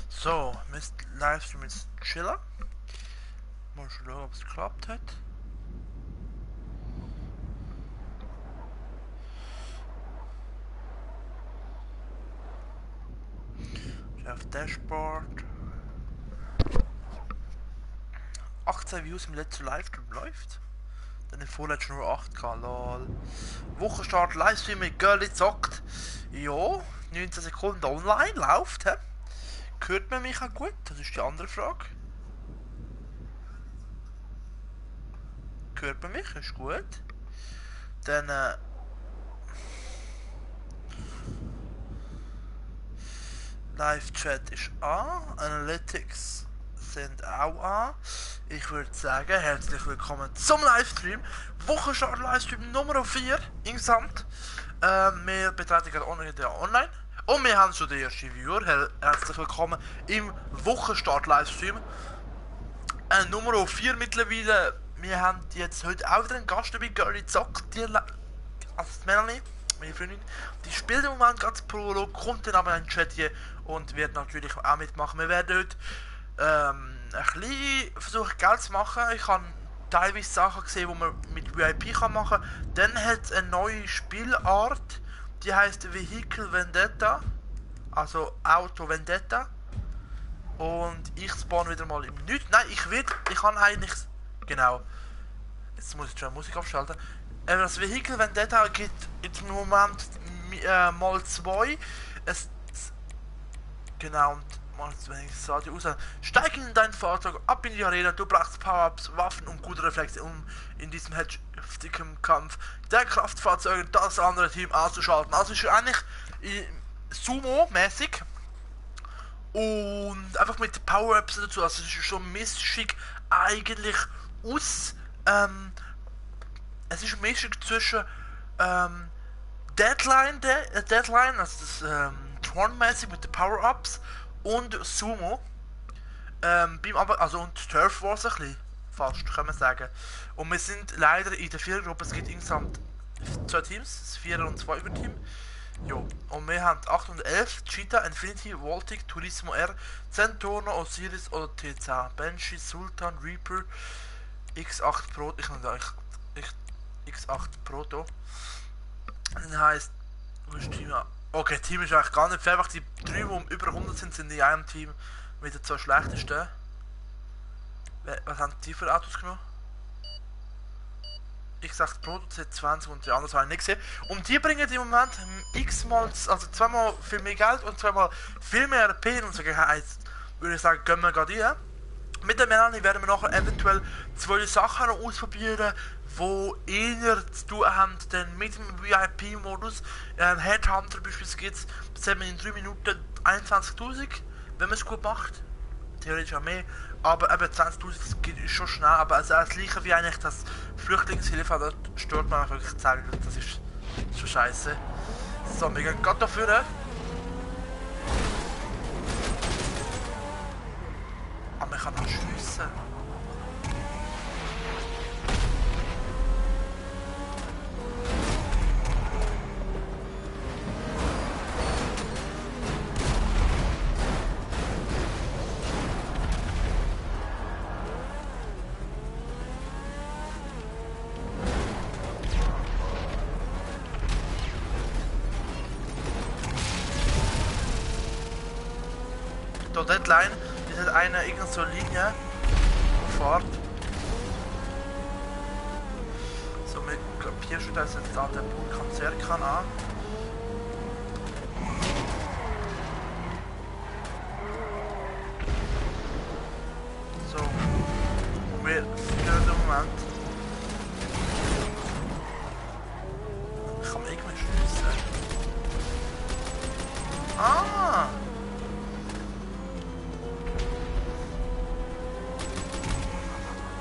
So, mit Livestream ist chiller. Mal schauen, ob es geklappt hat. Auf Dashboard. 18 Views im letzten Livestream läuft. Dann im vorletzten nur 8K, lol. Wochenstart, Livestream mit Girlie zockt. Ja, 19 Sekunden online läuft, hä? Hört man mich auch gut? Das ist die andere Frage. Hört man mich? Ist gut. Dann, Live-Chat ist an. Analytics sind auch an. Ich würde sagen, herzlich willkommen zum Livestream. Wochenstart Livestream Nummer 4 insgesamt. Wir betreten gerade online. Und wir haben schon den ersten Viewer. Herzlich willkommen im Wochenstart Livestream. Nummer 4 mittlerweile. Wir haben jetzt heute auch wieder einen Gast dabei, Girlie zockt. Also Melanie, meine Freundin, die spielt im Moment ganz Prolog, kommt dann aber in den Chat hier und wird natürlich auch mitmachen. Wir werden heute ein bisschen versuchen Geld zu machen. Ich habe teilweise Sachen gesehen, die man mit VIP kann machen kann. Dann hat es eine neue Spielart, die heißt Vehicle Vendetta, also Auto Vendetta. Und ich spawn wieder mal im Nichts. Nein, ich kann eigentlich, genau, jetzt muss ich schon Musik aufschalten. Das Vehicle Vendetta gibt im Moment mal 2. Genau, und mal wenn ich das Radio aus. Steig in dein Fahrzeug, ab in die Arena, du brauchst Power-Ups, Waffen und gute Reflexe, um in diesem heftigen Kampf der Kraftfahrzeuge das andere Team auszuschalten. Also ist eigentlich Sumo-mäßig. Und einfach mit Power-Ups dazu, also es ist schon mischig eigentlich aus, es ist eine Mischung zwischen Deadline, also das Tron-mäßig mit den Power-Ups und Sumo. Also und Turf Wars ein bisschen, fast, kann man sagen. Und wir sind leider in der Vierergruppe, es gibt insgesamt 2 Teams, das 4er und 2er Team. Jo, und wir haben 8 und 11, Cheetah, Infinity, Voltic, Turismo R, Centurno, Osiris oder T10, Banshee, Sultan, Reaper, X8 Pro, X8 Proto. Das heisst, wo ist Team? Okay, Team ist eigentlich gar nicht fair, einfach die 3, die über 100 sind, sind in einem Team mit den 2 schlechtesten. Was haben die für Autos genommen? X8 Pro, C20 und die anderen habe ich nicht gesehen. Und die bringen im Moment also zweimal viel mehr Geld und zweimal viel mehr RP in unserer heißt, würde ich sagen, gehen wir gerade rein. Mit der Melanie werden wir nachher eventuell 2 Sachen noch ausprobieren, die eher zu tun haben denn mit dem VIP-Modus. Headhunter beispielsweise gibt es, das haben wir in 3 Minuten 21.000, wenn man es gut macht. Theoretisch auch mehr, aber eben 20.000 geht schon schnell, aber also das gleiche wie eigentlich das Flüchtlingshilfe, da stört man einfach zu sagen, das ist schon scheiße. So, wir gehen gerade dafür. Aber man kann noch schiessen. Deadline, das ist eine irgendeine so Linie und fährt. So, mit hier steht jetzt da der Konzertkan an. So, und wir führen im Moment. Ich kann irgendwie schiessen. Ah!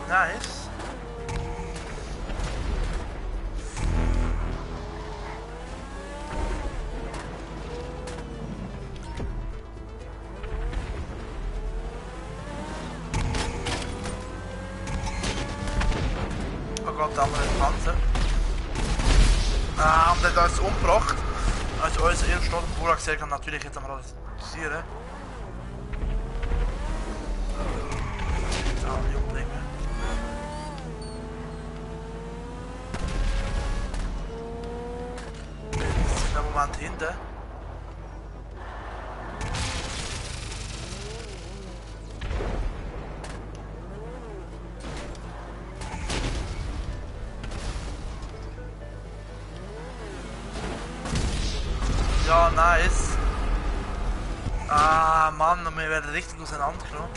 Nice. Oh Gott, da haben wir den Panzer. Und der hat uns umgebracht. Also unser erster Vorher gesehen kann natürlich jetzt einmal analysieren. Jetzt auch nicht umbringen. Jetzt sind wir im Moment hinten. Ja, nice. Ah, Mann, wir werden richtig auseinandergenommen.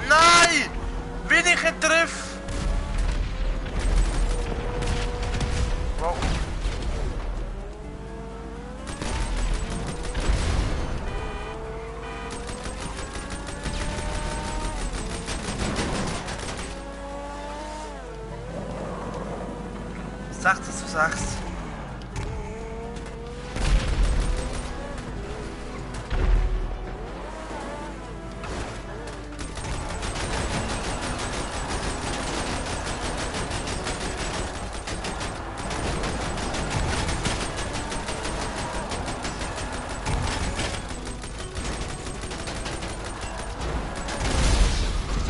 Nein! Wenn ich ihn treffe! Wow. Sechzehn zu 6.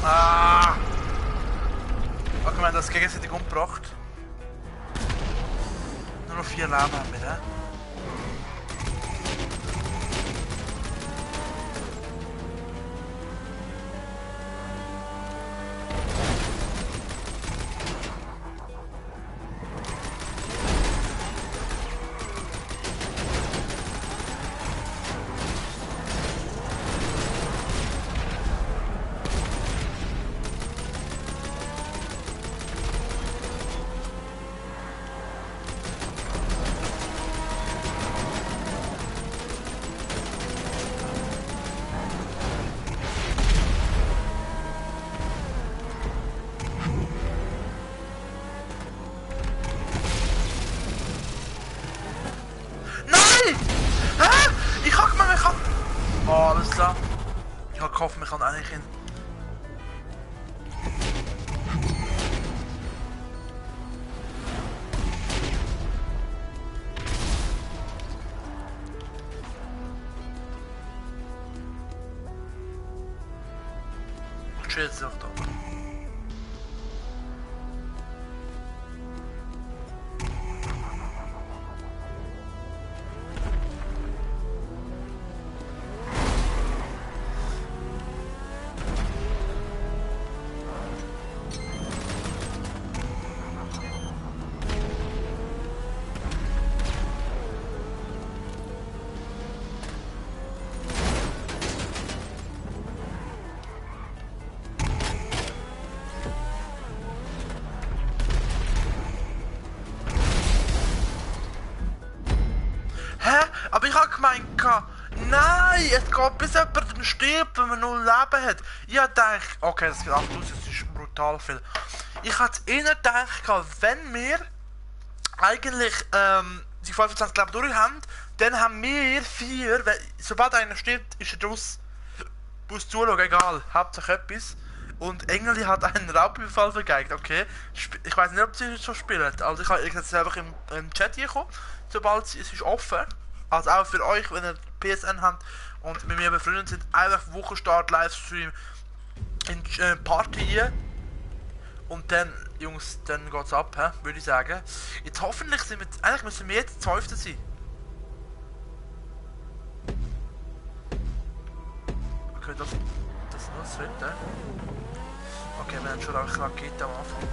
Ah! Okay, wir haben das gegenseitig umgebracht. Nur noch 4 Leben haben wir, ne? Ich hab gemeint, ich kann... Oh, alles klar. Ich hab gehofft, wir können eigentlich hin. Chill's doch da. Aber ich hab gemeint, nein, es geht bis jemand stirbt, wenn man 0 Leben hat. Ich hab gedacht, okay, das geht 8000, das ist brutal viel. Ich hatte eher gedacht, wenn wir eigentlich die 25 Leben durch haben, dann haben wir 4, weil sobald einer stirbt, ist er draus. Muss zuschauen, egal, hauptsächlich etwas. Und Engeli hat einen Raubüberfall vergeigt, okay. Ich weiß nicht, ob sie schon spielen. Also ich habe jetzt einfach im Chat hier gekommen, sobald es ist offen. Also auch für euch, wenn ihr PSN habt und mit mir befreundet sind, einfach Wochenstart Livestream in Party hier. Und dann, Jungs, dann geht's ab, würde ich sagen. Jetzt hoffentlich sind wir, eigentlich müssen wir jetzt 12. sein. Okay, das ist nur das dritte. Okay, wir haben schon eine Rakete am Anfang.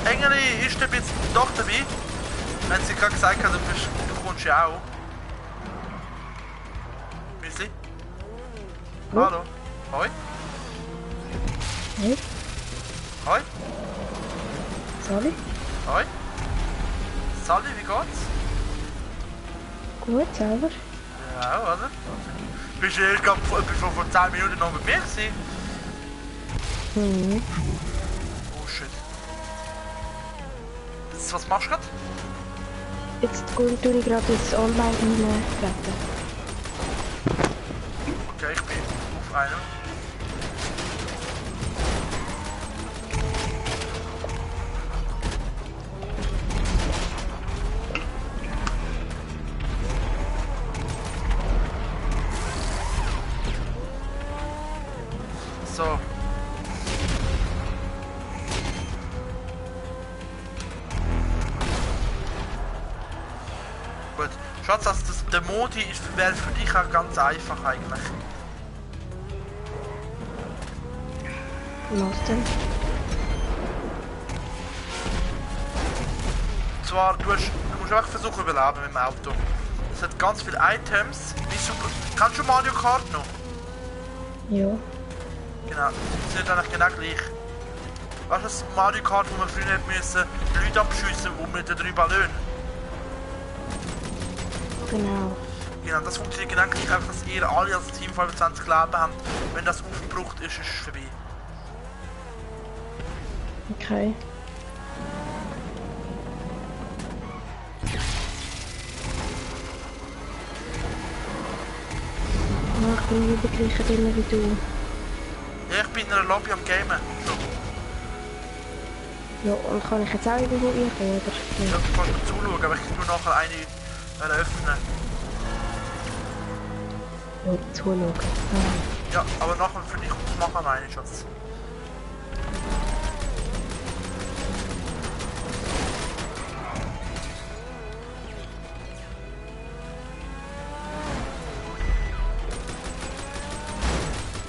Engeli ist jetzt doch dabei. Wenn sie gerade gesagt hat, du kommst ja auch. Müsli? Oh. Hallo? Hoi? Hey, Hoi? sorry. Hoi? Sally, wie geht's? Gut, selber. Ja, oder? Bist du erst gerade vor 10 Minuten noch mit mir gewesen? Mhm. Oh shit. Was machst du gerade? Jetzt tue ich gerade das Online eintreten. Okay, ich bin auf einem. So. Gut. Schatz, also der Modi wäre für dich auch ganz einfach eigentlich. Was denn? Und zwar, du musst einfach versuchen überleben mit dem Auto. Es hat ganz viele Items. Wie super. Kennst du Mario Kart noch? Ja. Genau. Das ist eigentlich genau gleich. Weißt du, das Mario Kart, wo man früher nicht müssen Leute abschiessen und mit den 3 Ballonen? Genau. Genau, das funktioniert genau gleich, einfach dass ihr alle als Team 25 Leben habt. Wenn das aufgebraucht ist, ist es vorbei. Okay. Ja, ich bin über die gleichen Dinge wie du. Ja, ich bin in einer Lobby am Gamen. So. Ja, und kann ich jetzt auch irgendwo reinkommen, oder? Ja, Ja. du kannst mir zuschauen, aber ich tue nachher eine öffnen. Ja, zuschauen. Ah. Ja, aber nachher für dich machen meine Schatz.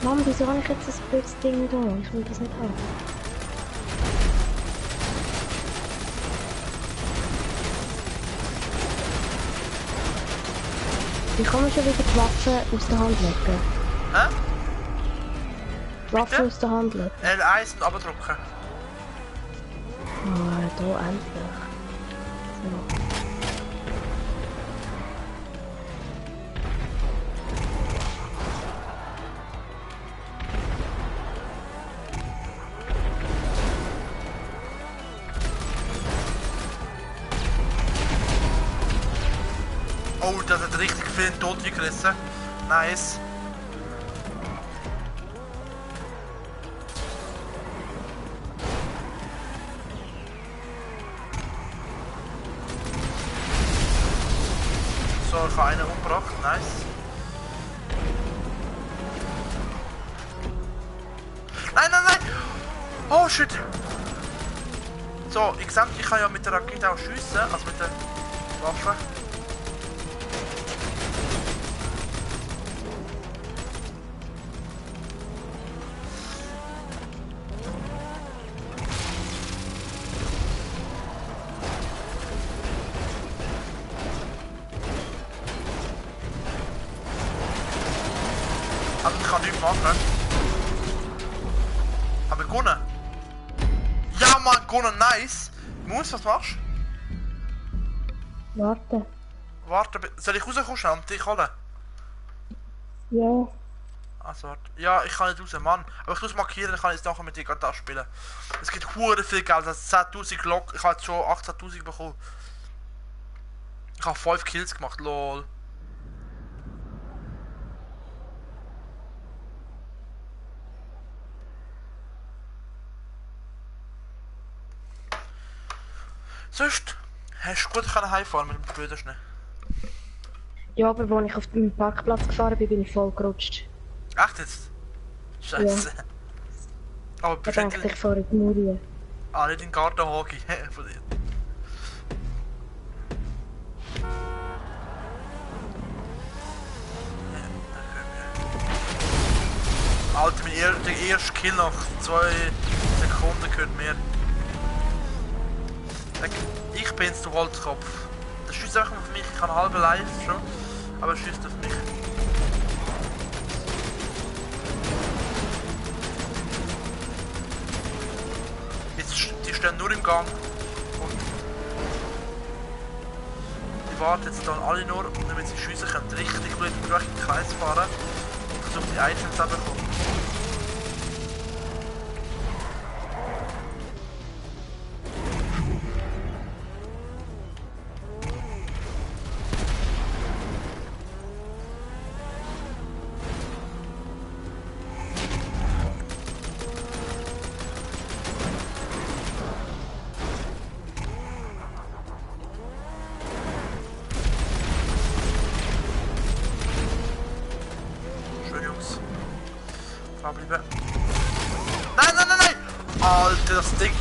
Mann, wieso habe ich jetzt das blödes Ding da? Ich will das nicht haben. Wie kann man schon wieder die Waffe aus der Hand legen? Hä? Die Waffe Bitte? aus der Hand legen? L1 und abdrücken. Ah, da endlich. So. Oh, das hat richtig viel Tod gerissen. Nice. So, ich habe einen umgebracht. Nice. Nein, nein, nein! Oh shit! So, ich kann ja mit der Rakete auch schiessen, also mit der Waffe. Aber ich kann nichts machen. Aber gewonnen. Ja, Mann, gewonnen, nice. Muss, was machst du? Warte. Warte, soll ich rauskommen schnell und dich holen? Ja. Also, warte. Ja, ich kann nicht raus, Mann. Aber ich muss markieren, dann kann ich jetzt nachher mit dir das spielen. Es gibt hure viel Geld, also 10.000 Lok. Ich habe jetzt schon 18.000 bekommen. Ich habe 5 Kills gemacht, lol. Sonst hast du gut heimfahren mit dem blöden Schnee. Ja, aber als ich auf den Parkplatz gefahren bin, bin ich voll gerutscht. Echt jetzt? Scheiße. Aber Ich bist du dachte, nicht ich fahre in die Muri. nicht in den Garten Hockey von dir? Alter, der erste Kill nach 2 Sekunden gehört mir. Ich bin's, du Holzkopf. Das schießt einfach auf mich, ich kann halbe live schon, aber er schießt auf mich. stehen nur im Gang. Und die warten jetzt dann alle nur, damit sie schiessen können. Richtig blöd im Kreis fahren und versuchen die Items zu bekommen. Bleiben. Nein, nein, nein, nein! Alter, das Ding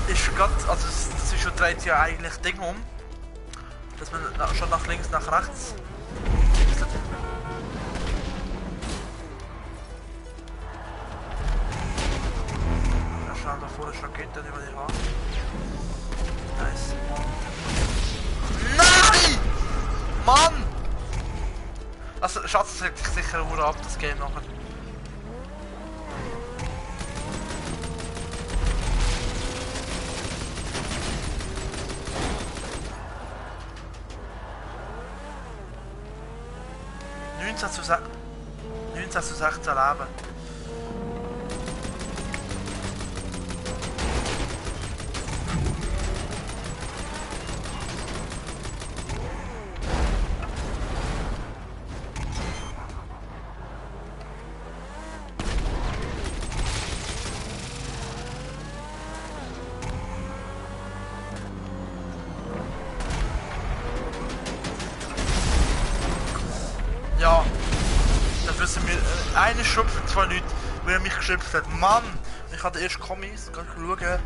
ist gerade, also das ist schon dreht ja eigentlich Ding um, dass man schon nach links, nach rechts wechselt. Ja, schauen da vorne schon geht, dann über die Haare. Nice. Nein! Mann! Also, Schatz, das regt sich sicher ab, das Game nachher. Zu 16 Leben. Ja. Dafür sind wir eine Schubs, 2 Leute, weil er mich geschöpft hat. Mann! Ich hatte erst Kommis, gerade schauen.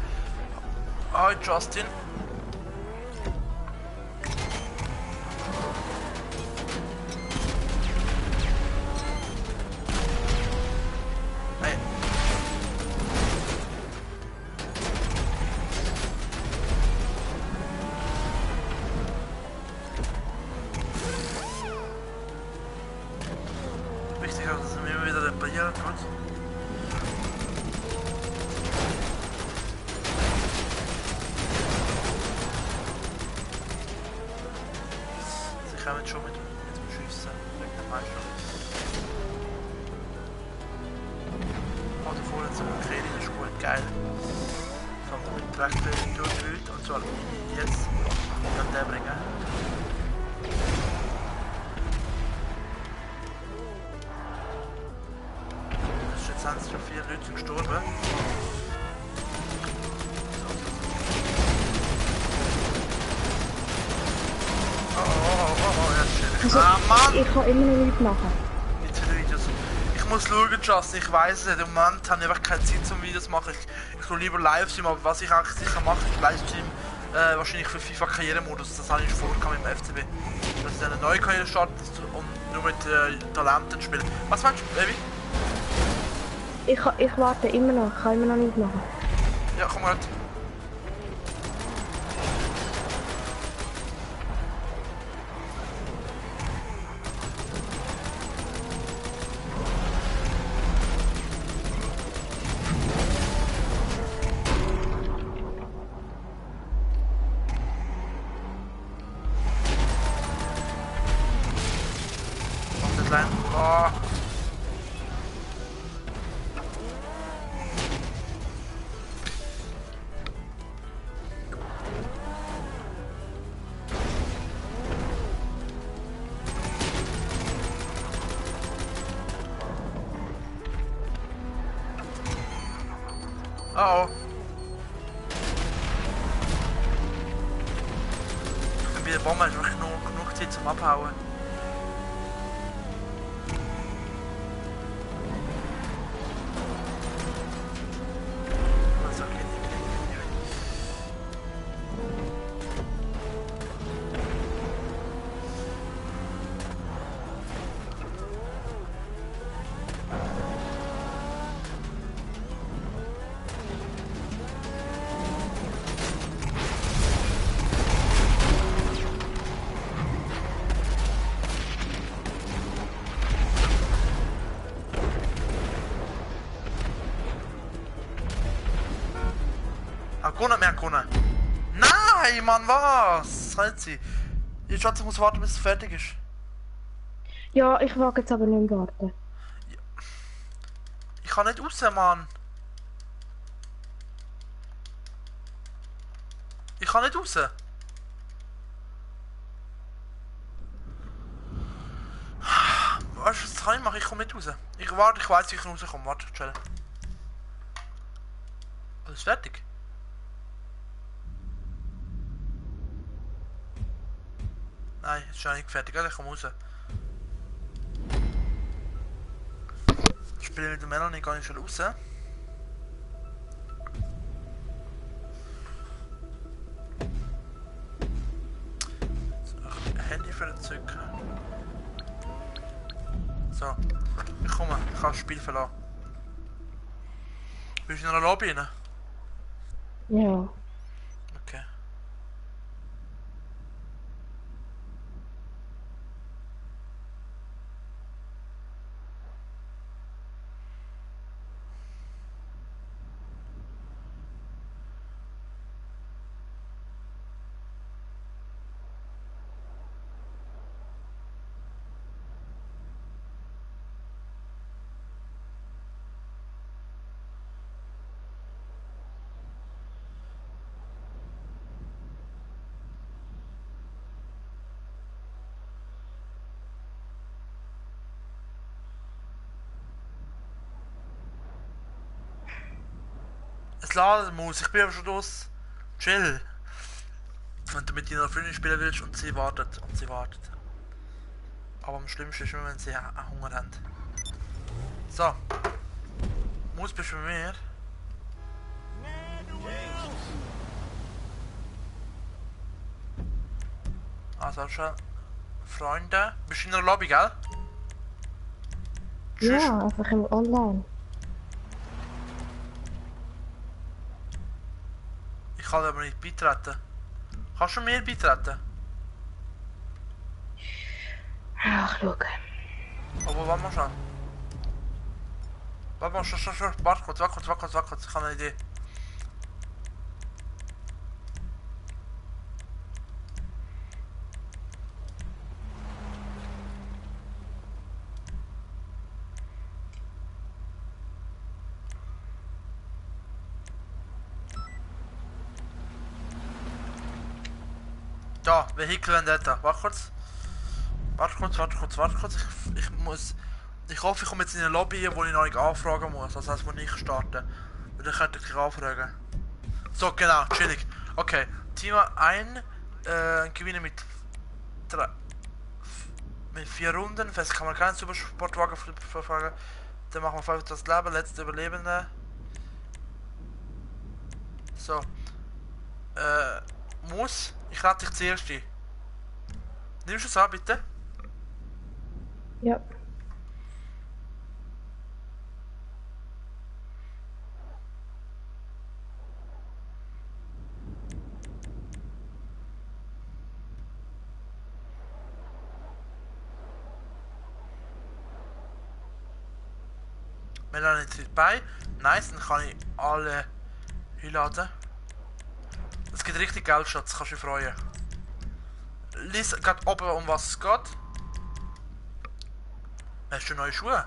Hi Justin. Hey. Wichtig, dass er mir wieder reparieren kann. Sie kommen schon mit dem Schiessen wegen der Meister. Oh, da vorne so ein Kredi, das ist gut, geil. Kommt damit recht viel durchgerührt und zwar jetzt kann der bringen. Jetzt sind schon 4 Leute gestorben. Oh, jetzt also, Mann! Ich kann immer noch nichts machen. Mit den Videos. Ich muss schauen, Justin, ich weiss es nicht. Im Moment habe ich einfach keine Zeit zum Videos machen. Ich tue lieber Livestream, aber was ich eigentlich sicher mache, ist Livestream wahrscheinlich für FIFA Karrieremodus. Das habe ich vorgekommen im FCB. Dass ich eine neue Karriere starte und nur mit Talenten spiele. Was meinst du, Baby? Ich warte immer noch, ich kann immer noch nichts machen. Ja, komm mal. Mach das rein. Oh. Oh. Bei der Bombe ist wirklich genug Zeit zum Abhauen. Also, okay, Gewonnen, wir haben gewonnen. Nein, Mann, was? Kann nicht sein. Ich Schatz, ich muss warten, bis es fertig ist. Ja, ich wage jetzt aber nicht mehr warten. Ich kann nicht raus, Mann. Ich kann nicht raus. Weißt du, was kann ich machen? Ich komme nicht raus. Ich warte, ich weiß, wie ich rauskomme. Warte, chill. Alles fertig? Nein, ist schon nicht fertig. Also ich komme raus. Ich spiele mit der Melanie, gehe ich schon raus. Handy für den Zück. So, ich komme, ich kann das Spiel verlassen. Bist du in einer Lobby rein? Ja. Okay. Es laden muss, ich bin aber schon los. Chill. Wenn du mit deiner Freundin spielen willst und sie wartet. Aber am schlimmsten ist immer, wenn sie Hunger haben. So. Maus, bist du bei mir? Also schon. Freunde. Bist du in der Lobby, gell? Tschüss. Ja, einfach im Online. Ich kann aber nicht beitreten. Kannst du mir beitreten? Ja, ich schaue. Aber warte mal schon. Warte mal, schon. Warte kurz. Ich habe eine Idee. Da, Vehicle Vendetta. Warte kurz. Ich hoffe, ich komme jetzt in eine Lobby, wo ich noch nicht anfragen muss. Das heißt, wo ich starten. Und dann könnte ich anfragen. So, genau, chillig. Okay, Team ein, gewinnen mit 4 Runden. Fest kann man keinen Supersportwagen verfolgen. Dann machen wir 5 das Leben, letzte Überlebende. So. Ich rate dich zuerst ein. Nimmst du es an, bitte? Ja. Melanie tritt bei. Nice, dann kann ich alle einladen. Es gibt richtig Geld, Schatz, kannst du dich freuen. Lies gerade oben, um was es geht. Hast du neue Schuhe?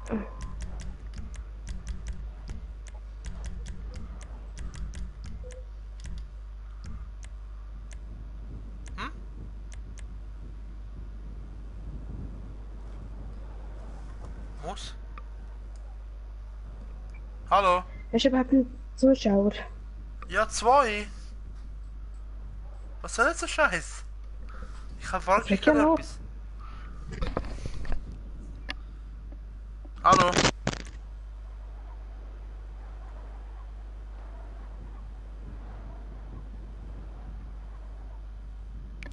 Hm? Muss? Hallo? Hast du überhaupt einen Zuschauer? Ja, 2. Was soll jetzt der Scheiß? Ich habe wirklich Sag ja noch. etwas. Hallo?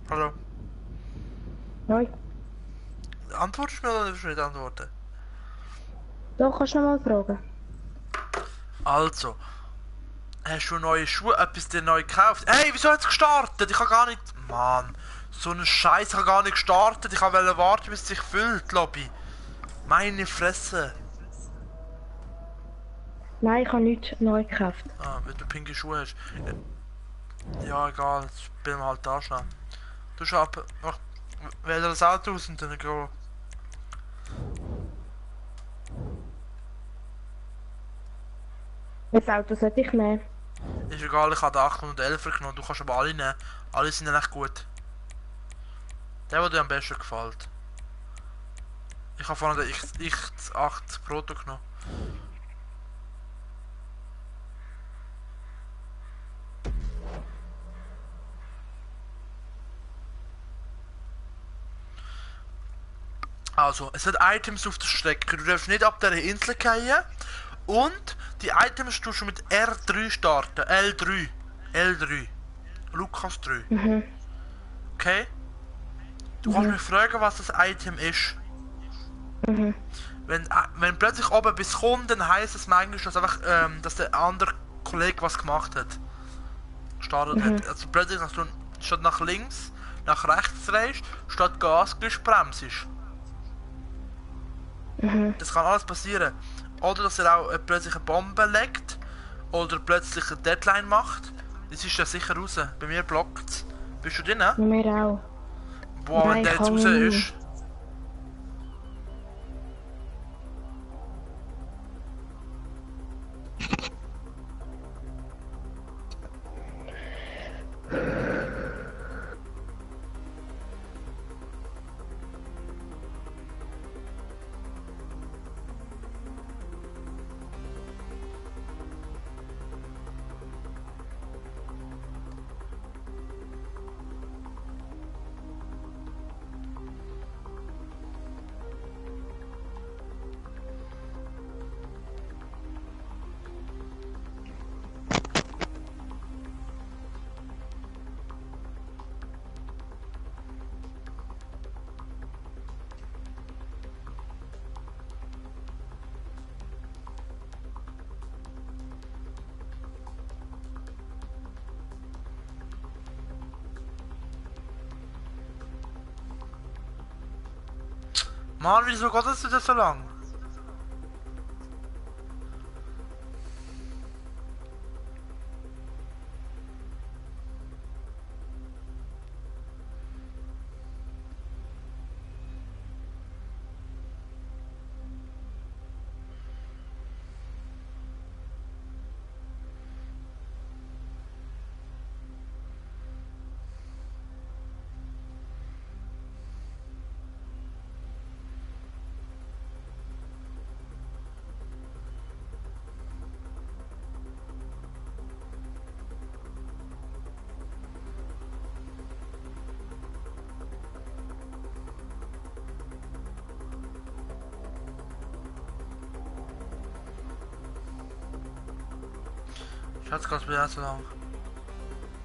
Hallo? Nein. Antwortest du mir oder willst du nicht antworten? Doch, kannst du noch mal fragen. Also. Hast du neue Schuhe, etwas dir neu gekauft? Hey, wieso hat's gestartet? Ich habe gar nicht... Mann, so einen Scheiß, ich habe gar nicht gestartet. Ich wollte warten, bis es sich füllt, Lobby. Meine Fresse. Nein, ich habe nichts neu gekauft. Ah, weil du pinke Schuhe hast. Ja, egal, jetzt spielen wir halt da schnell. Du schaust, wähl das Auto aus und dann gehen. Welches Auto sollte ich nehmen? Ist egal, ich habe den 811 genommen, du kannst aber alle nehmen. Alle sind echt gut. Der dir am besten gefällt. Ich habe vorhin den X8 Proto genommen. Also, es hat Items auf der Strecke. Du darfst nicht ab der Insel gehen. Und die Items tust du mit R3 starten. L3. L3. Lukas 3. Mhm. Okay? Du kannst mich fragen, was das Item ist. Mhm. Wenn plötzlich oben bis kommt, dann heisst es manchmal, dass einfach, dass der andere Kollege was gemacht hat. Gestartet hat. Also plötzlich, dass du statt nach links, nach rechts drehst, statt Gas gibst, bremst. Das kann alles passieren. Oder dass er auch plötzlich eine Bombe legt. Oder plötzlich eine Deadline macht. Das ist ja sicher raus. Bei mir blockt. Bist du drin? Bei mir auch. Boah, wenn Nein, der ich jetzt kann raus nicht. ist. Mann, wieso geht das wieder so lang? Schatz, geht wieder so lang.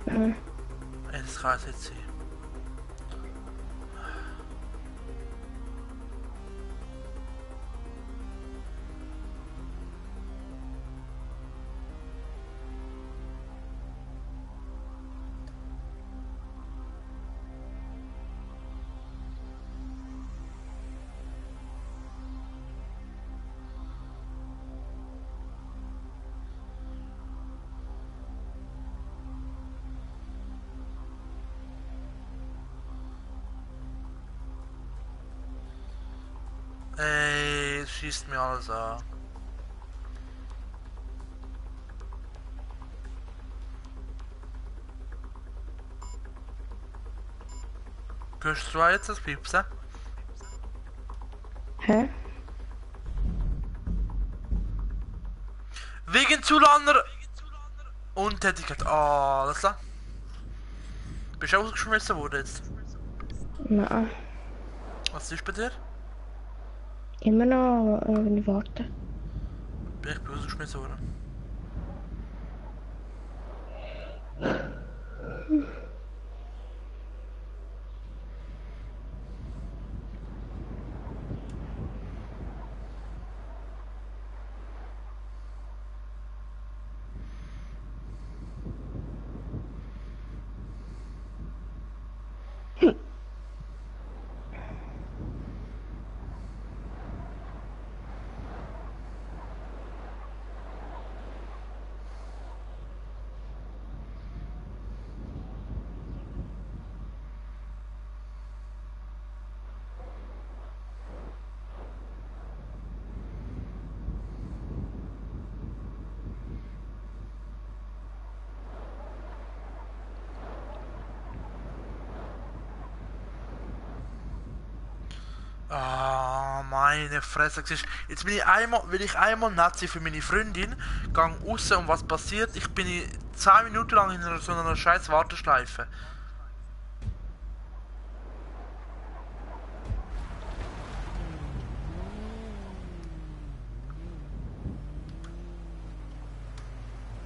Mhm. Ey, das kann es jetzt sein. Ey, es schießt mir alles an. Hörst du auch jetzt das Piepsen? Hä? Wegen zu langer Untätigkeit. Ah, alles klar. Bist du ausgeschmissen worden jetzt? Nein. Was ist bei dir? Immer noch, wenn ich warte. Ich bin ausgeschmissen worden. Ah, meine Fresse. Jetzt bin ich einmal, will ich einmal Nazi für meine Freundin, gang raus und was passiert? Ich bin 10 Minuten lang in so einer scheiß Warteschleife.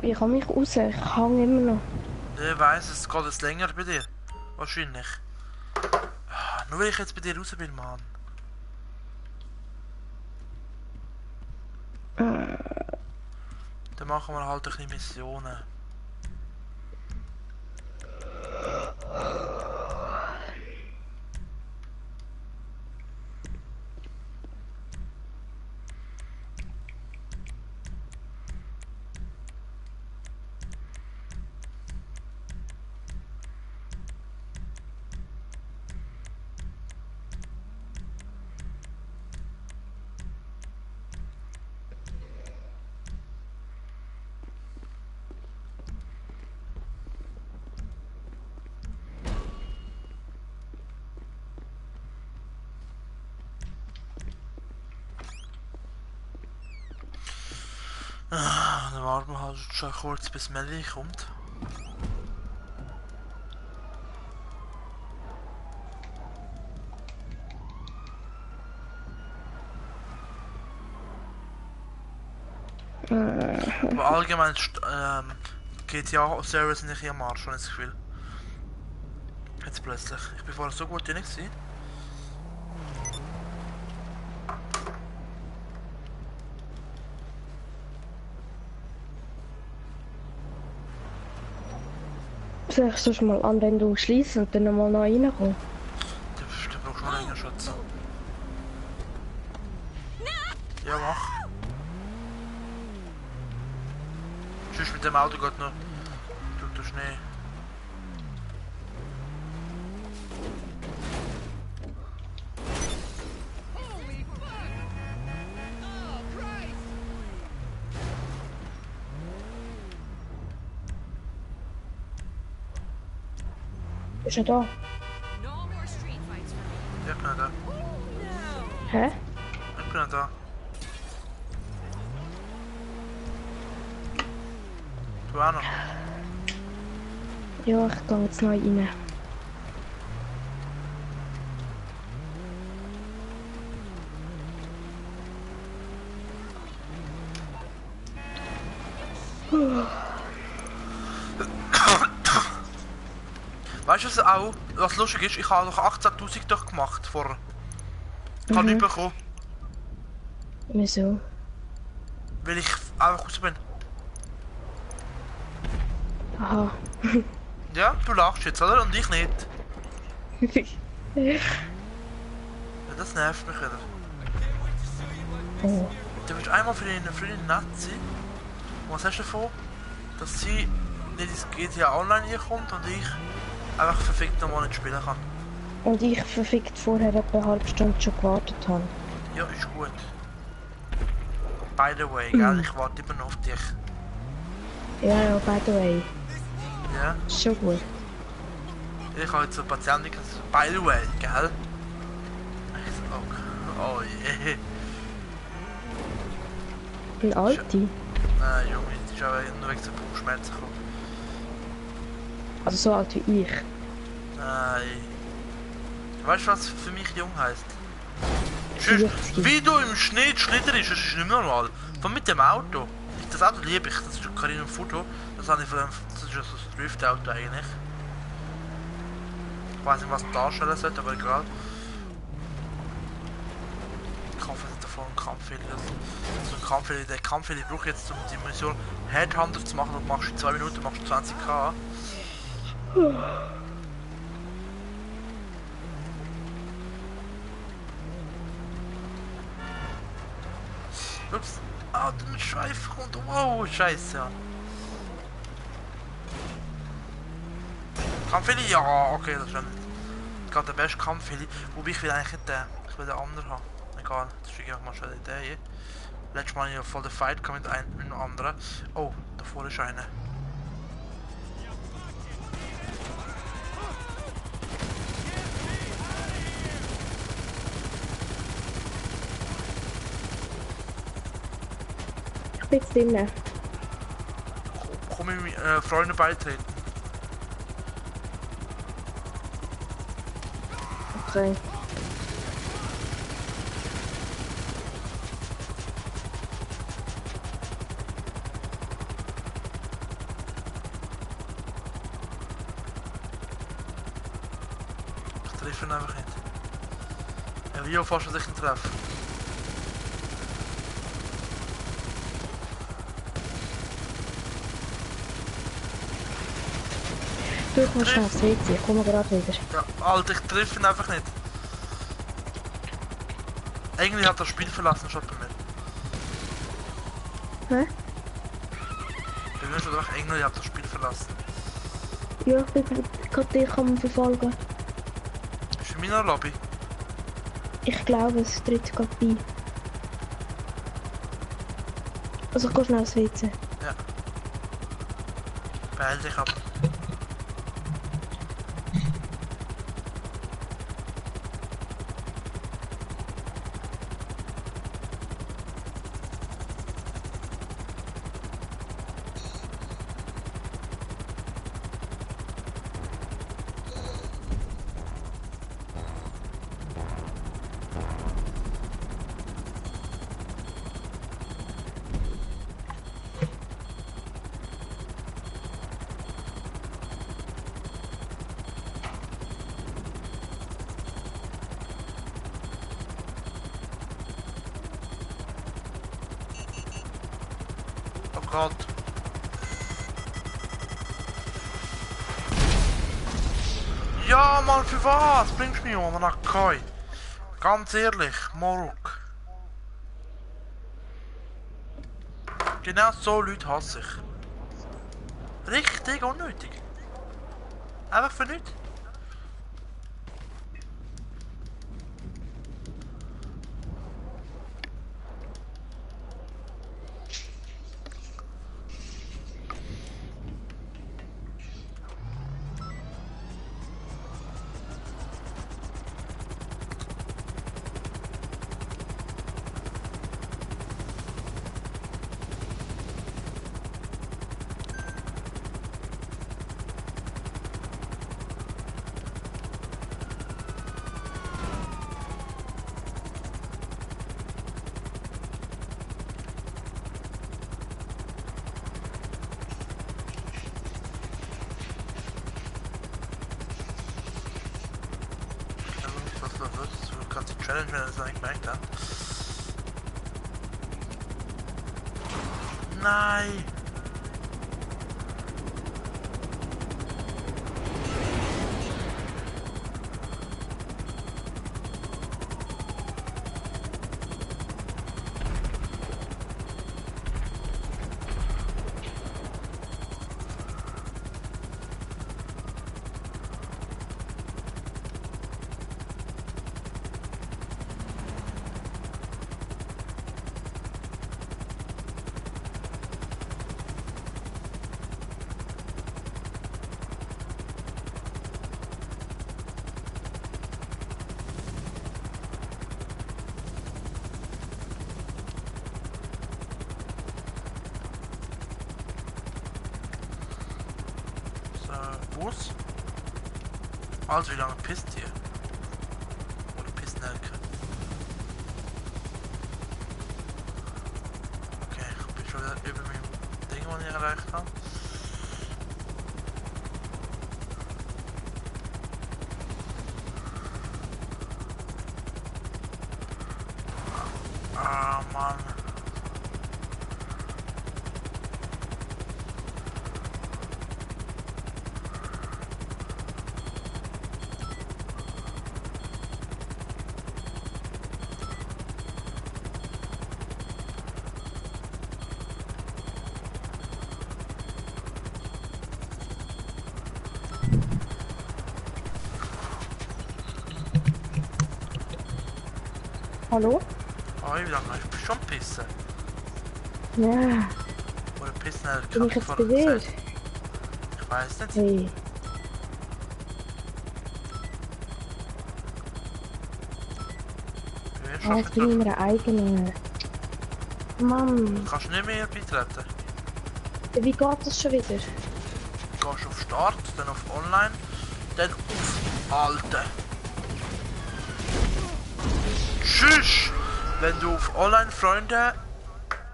Ich kann mich raus, ich hänge immer noch. Ich weiss, es geht jetzt länger bei dir. Wahrscheinlich. Ah, nur weil ich jetzt bei dir raus bin, Mann. Dann machen wir halt ein bisschen Missionen. Ah, dann warten wir halt schon kurz, bis Melly kommt. Aber allgemein GTA-Server sind nicht am Arsch, habe ich das Gefühl. Jetzt plötzlich. Ich bin vorher so gut drin gewesen. Soll ich sonst mal Anwendung schließen und dann nochmal neu reinkommen? Du brauchst schon länger Schutz. Ja, mach. Tschüss, mit dem Auto geht noch. Tut der Schnee. Ist er da? Ja, ich bin da. Hä? Ich bin da. Du auch noch? Ja, ich gehe jetzt neu rein. Weißt du was lustig ist? Ich habe noch 18.000 doch gemacht vorher. Ich habe nicht bekommen, Wieso? weil ich einfach raus bin. Aha. Ja, du lachst jetzt, oder? Und ich nicht. Ja, das nervt mich wieder. Oh. Du bist einmal für deine Freundin nett sein. Und was hast du davon? Dass sie nicht ins GTA Online reinkommt und ich einfach verfickt nochmal nicht spielen kann. Und ich verfickt vorher etwa eine halbe Stunde schon gewartet habe. Ja, ist gut. By the way, gell? Ich warte immer noch auf dich. Ja, by the way. Ja? Ist schon gut. Ich habe jetzt so Patienten, so, by the way, gell? Ich so, oh je. Ein Alti? Nein, Junge, die ist auch nur wegen so Bauchschmerzen gekommen. Also so alt wie ich. Nein. Weißt du, was für mich jung heisst? Tschüss. 40. Wie du im Schnee schlitterst, das ist nicht mehr normal. Von mit dem Auto. Das Auto liebe ich, das ist kein Foto. Das habe ich von dem, das ist ja so ein Drift-Auto eigentlich. Ich weiß nicht, was man darstellen sollte, aber egal. Ich hoffe, dass davon ein Kampfheli ist. So ein Kampfheli, der Kampfheli brauche ich jetzt, um die Mission Headhunter zu machen. Das machst du in 2 Minuten, machst du 20k. Ups. Ah, der Schweif kommt. Wow, scheiße. Kampfheli? Ja, okay, das ist gerade der beste Kampfheli. Wobei ich will eigentlich nicht den. Ich will den anderen haben. Egal, das ist einfach mal schon eine Idee. Letztes Mal ja voll der Fight mit einem anderen. Oh, davor ist einer. bin jetzt drinnen. Komm ich Freunde beitreten. Okay. Ich treffe ihn einfach nicht. Rio fast was ich ihn treffe. Du, ich muss schnell aufs WC, ich komme gerade wieder. Ja, Alter, ich treffe ihn einfach nicht. Irgendwie hat das Spiel verlassen, schon bei mir. Hä? Bei mir schon einfach irgendwie hat das Spiel verlassen. Ja, ich bin gerade dich am verfolgen. Bist du in meiner Lobby? Ich glaube, es tritt gerade bei. Also ich gehe schnell aufs WC. Ja. Beeil dich ab. Oh Gott. Ja, Mann, für was? Bringst du mich um nach Koi? Ganz ehrlich, Moruk. Genau so Leute hasse ich. Richtig unnötig. Einfach für nichts. Du kannst die Challenge, wenn er das eigentlich gemerkt hat. Nein! Bus. Also wie lange pisst ihr? Oder pisst Nelke? Okay, ich bin schon wieder über mein Ding, das ich erreicht habe. Ah, Mann. Hallo? Oh, wie lange? Ich bin schon pissen. Ja, Oder pissen halt bin ich jetzt bei dir? Ich weiß nicht. Hey. Ich bin Ah, schon jetzt bin ich in getroffen. einer eigenen. Mann, Kannst du nicht mehr beitreten. wie geht das schon wieder? Gehst auf Start, dann auf Online, dann auf Alte. Tschüss! Wenn du auf Online Freunde,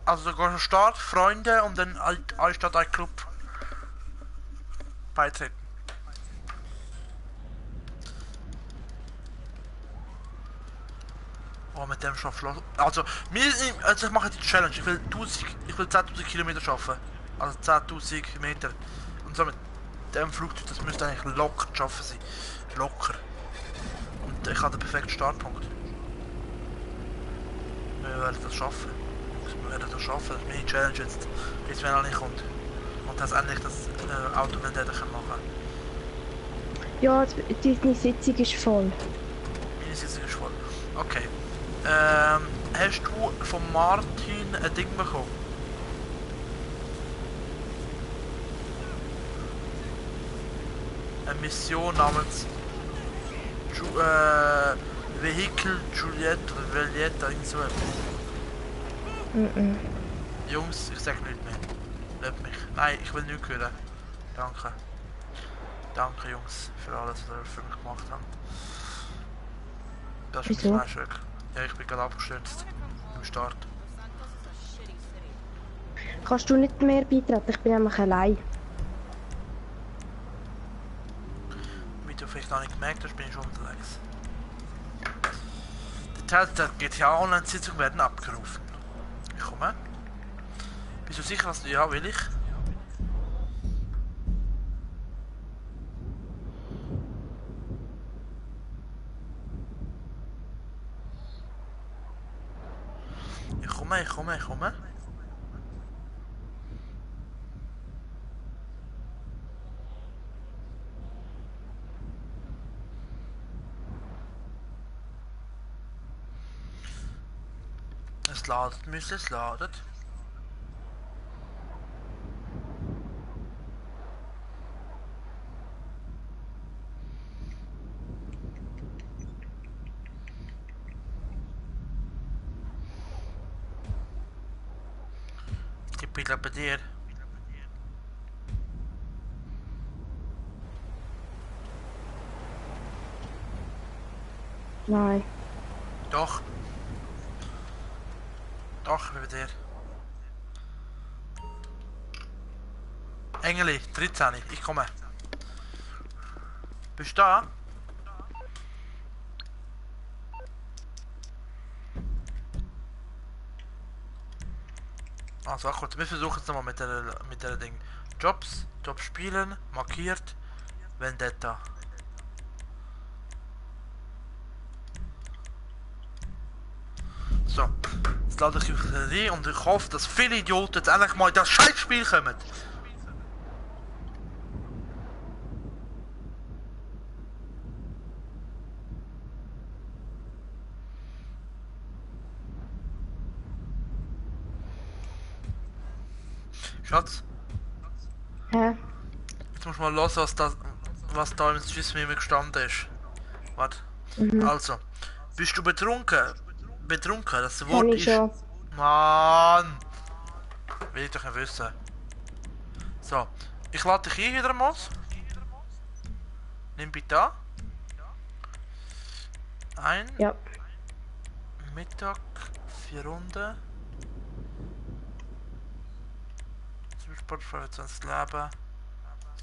also du gehst auf Start, Freunde und dann anstatt ein Club beitreten. Oh, mit dem schaffst du. Also, ich mache die Challenge. Ich will 10.000 Kilometer schaffen. Also 10.000 Meter. Und so mit dem Flugzeug, das müsste eigentlich locker schaffen sein. Locker. Und ich habe den perfekten Startpunkt. Wir werden das schaffen. Wir werden das schaffen. Das ist meine Challenge jetzt. Bis wenn er nicht kommt. Und das endlich das Auto machen kann. Ja, deine Sitzung ist voll. Meine Sitzung ist voll. Okay. Hast du von Martin ein Ding bekommen? Eine Mission namens Vehicle Juliette oder Valletta, irgend so etwas. Jungs, ich sag nichts mehr. Lebt mich. Nein, ich will nichts hören. Danke. Danke Jungs für alles, was ihr für mich gemacht habt. Das ist mein Fleischstück. Ja, ich bin gerade abgestürzt. Im Start. Kannst du nicht mehr beitreten? Ich bin nämlich allein. Wie du vielleicht noch nicht gemerkt hast, bin ich schon unterwegs. Details der GTA-Online-Sitzung werden abgerufen. Ich komme. Bist du sicher, dass du... Ja, will ich. Ich komme. Es ladet, es ladet. Ich bin gerade bei dir. Nein. Doch. Doch, ich bin bei dir. Engeli, 13, ich komme. Bist du da? Also gut, wir versuchen es nochmal mit der Ding. Jobs spielen, markiert, Vendetta. So, jetzt lade ich euch rein und ich hoffe, dass viele Idioten jetzt endlich mal in das Scheißspiel kommen. Schatz? Hä? Jetzt musst du mal hören, was da im Swissmeme gestanden ist. Warte. Also, bist du betrunken? Betrunken, das Wort ist... Schon. Mann! Will ich doch nicht wissen. So, ich lade dich hier wieder mal. Nimm bitte an. Ja. Mittag, 4 Runden. Sport 25 Leben.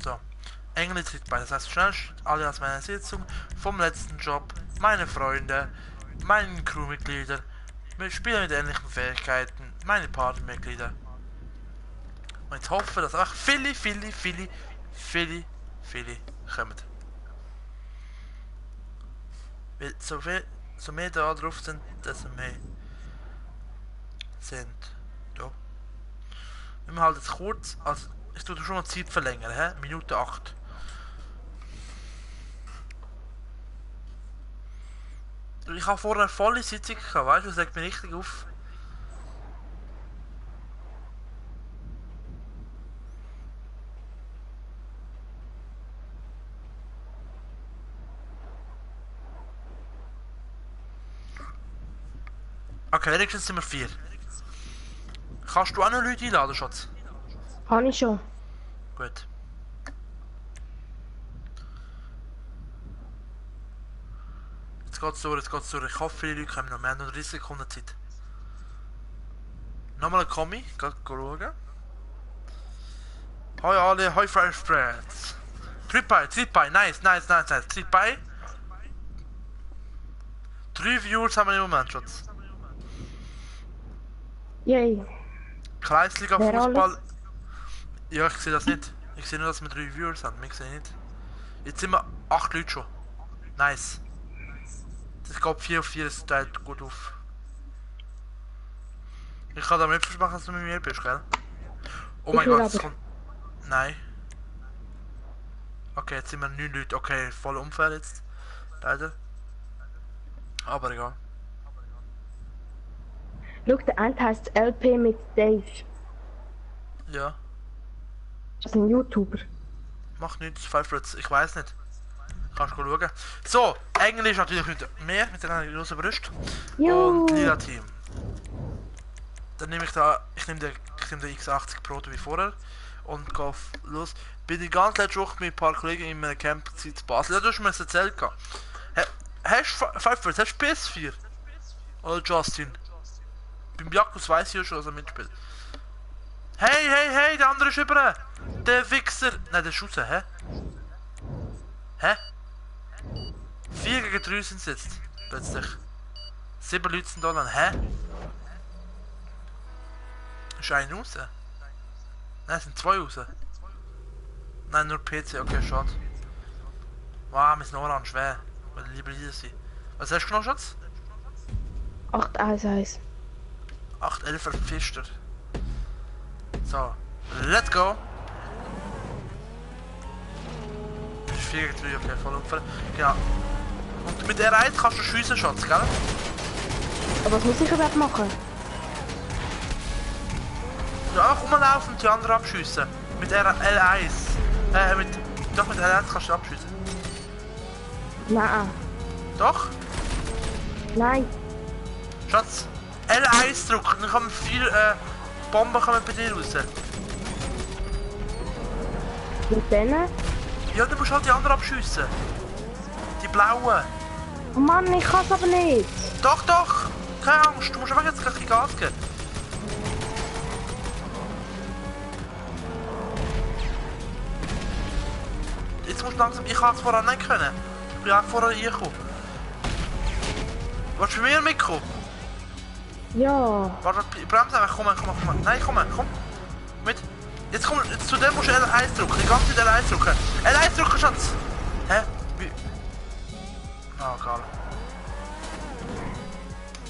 So. Engel tritt bei. Das heißt, schnell alle aus meiner Sitzung, vom letzten Job, meine Freunde, meine Crewmitglieder, Spieler mit ähnlichen Fähigkeiten, meine Partymitglieder. Und ich hoffe, dass einfach viele kommen. Weil so mehr da drauf sind, desto mehr sind. Da. Wir machen halt jetzt kurz, also ich tue schon mal Zeit verlängern, hä? Minute 8. Ich habe vorher eine volle Sitzung gehabt, weißt du, das regt mich richtig auf. Okay, wenigstens sind wir 4. Kannst du auch noch Leute einladen, Schatz? Habe ich schon. Gut. Jetzt geht's durch, jetzt geht's durch. Ich hoffe, viele Leute kommen noch. Wir haben noch 30 Sekunden Zeit. Nochmal ein Kommi, geh schauen. Hoi alle, hoi Fire Spreads. Tritt bei, nice. Tritt bei. 3 Viewers haben wir im Moment, Schatz. Yay. Kreisliga Wer Fußball. alles? Ja, ich sehe das nicht. Ich sehe nur, dass wir 3 Viewers haben. Ich sehe nicht. Jetzt sind wir 8 Leute schon. Nice. Das geht 4 auf 4, das teilt gut auf. Ich kann damit versprechen, dass du mit mir bist, gell? Oh mein will Gott, es aber. kommt. Nein. Okay, jetzt sind wir 9 Leute. Okay, voll unfair jetzt. Leider. Aber egal. Schau, der eine heisst LP mit Dave. Ja. Das ist ein YouTuber. Macht nichts, 5 Reds. Ich weiß nicht. Kannst du schauen. So, Englisch natürlich nicht mehr mit einer großen Brust. Jo. Und lila Team. Dann nehme ich da, ich nehme den X80 Pro wie vorher und gehe los. Bin die ganze letzte Woche mit ein paar Kollegen in einem Camp in Basel. Ja, du hast mir das erzählt. Hast du 5 Reds, hast du PS4? Oder Justin? Beim Jakobs weiss ich ja schon, dass er mitspielt. Hey, der andere ist über. Der Wichser. Nein, der ist raus, hä? Hä? 4 gegen 3 sind es jetzt. Plötzlich. 7 Leute sind da. Hä? Ist einer raus? Nein, es sind 2 raus. Nein, nur PC, okay, schade. Wow, wir sind orange, schwer. Weil lieber hier sein. Was hast du genommen, Schatz? 811. 811 Pfister. So, let's go! Das ist 4 gegen 3, okay, voll umfallen. Genau. Und mit der R1 kannst du schiessen, Schatz, gell? Aber was muss ich überhaupt machen? Ja, einfach rumlaufen und die anderen abschiessen. Mit L1. Doch, mit L1 kannst du abschiessen. Nein. Doch? Nein. Schatz, L1 drücken, dann kommen 4 Bomben kommen bei dir raus. Mit denen? Ja, du musst halt die anderen abschiessen. Die blauen. Oh Mann, ich kann es aber nicht. Doch! Keine Angst, du musst einfach jetzt gleich Gas geben. Jetzt musst du langsam, ich kann es vorher nicht können. Ich bin auch vorher reingekommen. Willst du bei mir mitkommen? Ja. Warte, bremse einfach, komm. Nein, komm. Mit. Jetzt komm, jetzt zu dem musst du L1 drücken, die ganze Zeit L1 drücken. L1 drücken, Schatz! Hä? Wie? Ah, egal.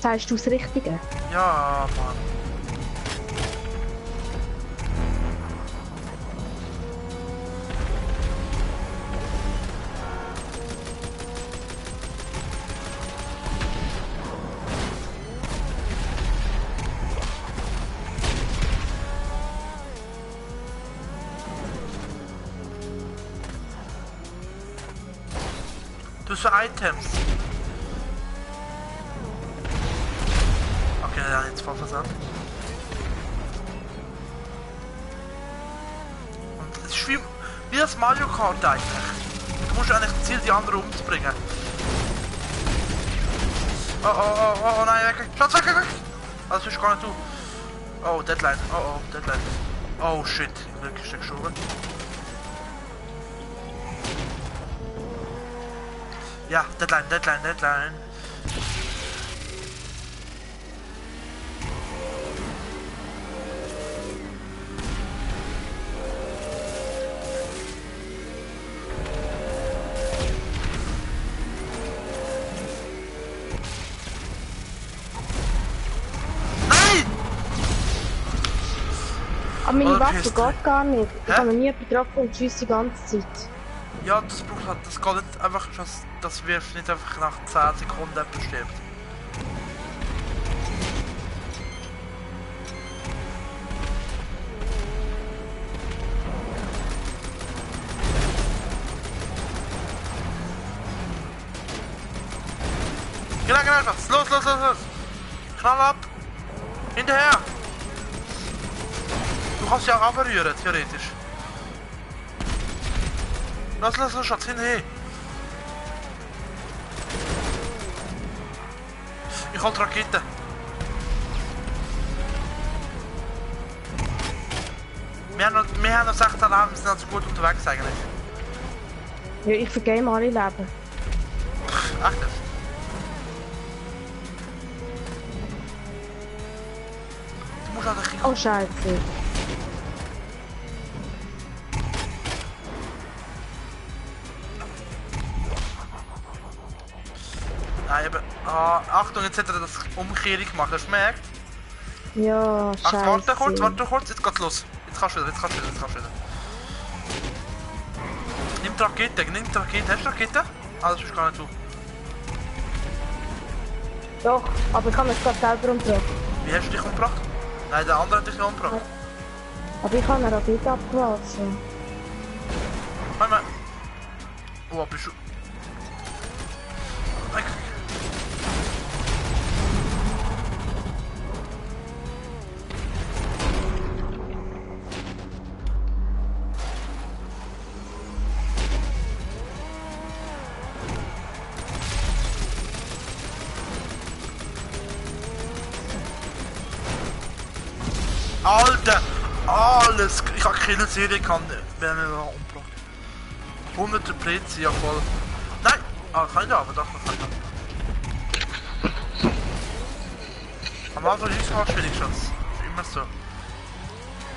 Sagst du das Richtige? Ja, Mann. Du so Items. Okay, ja, jetzt voll versandt. Und es ist wie das Mario Kart eigentlich. Du musst eigentlich das Ziel, die anderen umzubringen. Oh nein, weg! Schatz, weg! Das bist gar nicht du. Oh, Deadline. Oh, Deadline. Oh shit, Glück ist geschoben. Ja, Deadline. Nein! Aber meine Oh, Waffe Pistole. geht gar nicht. Ich Hä? habe noch nie getroffen und schieße die ganze Zeit. Ja, das braucht halt, das geht nicht einfach, das wirft nicht einfach nach 10 Sekunden jemand stirbt. Genau, Schatz. Los. Knall ab. Hinterher. kannst ja runterrühren, theoretisch. Los, Schatz, hinher. Ich hol die Rakete. Wir haben noch 16 Leben, wir sind also gut unterwegs eigentlich. Ja, ich vergame alle Leben. Echt jetzt? Du musst an den Kind. Oh Scheiße. Nein, eben. Ah, Achtung, jetzt hat er das Umkehrung gemacht, hast du gemerkt? Ja, Ach, Scheiße. warte kurz, jetzt geht's los. Jetzt kannst du wieder. Nimm die Rakete. Hast du Rakete? Ah, das ist gar nicht so. Doch, aber ich kann mich gerade selber umgebracht. Wie hast du dich umgebracht? Nein, der andere hat dich nicht umgebracht. Aber ich habe eine Rakete abgelassen. Warte mal. Oh, bist du... Alter! Alles! Ich hab keine Serie gehabt, wenn wir umgebracht. 100 Plätze, ja voll. Nein! Ah, kann ich aber doch noch kann ich. Am Anfang ist es schwierig, Schatz. Ist immer so.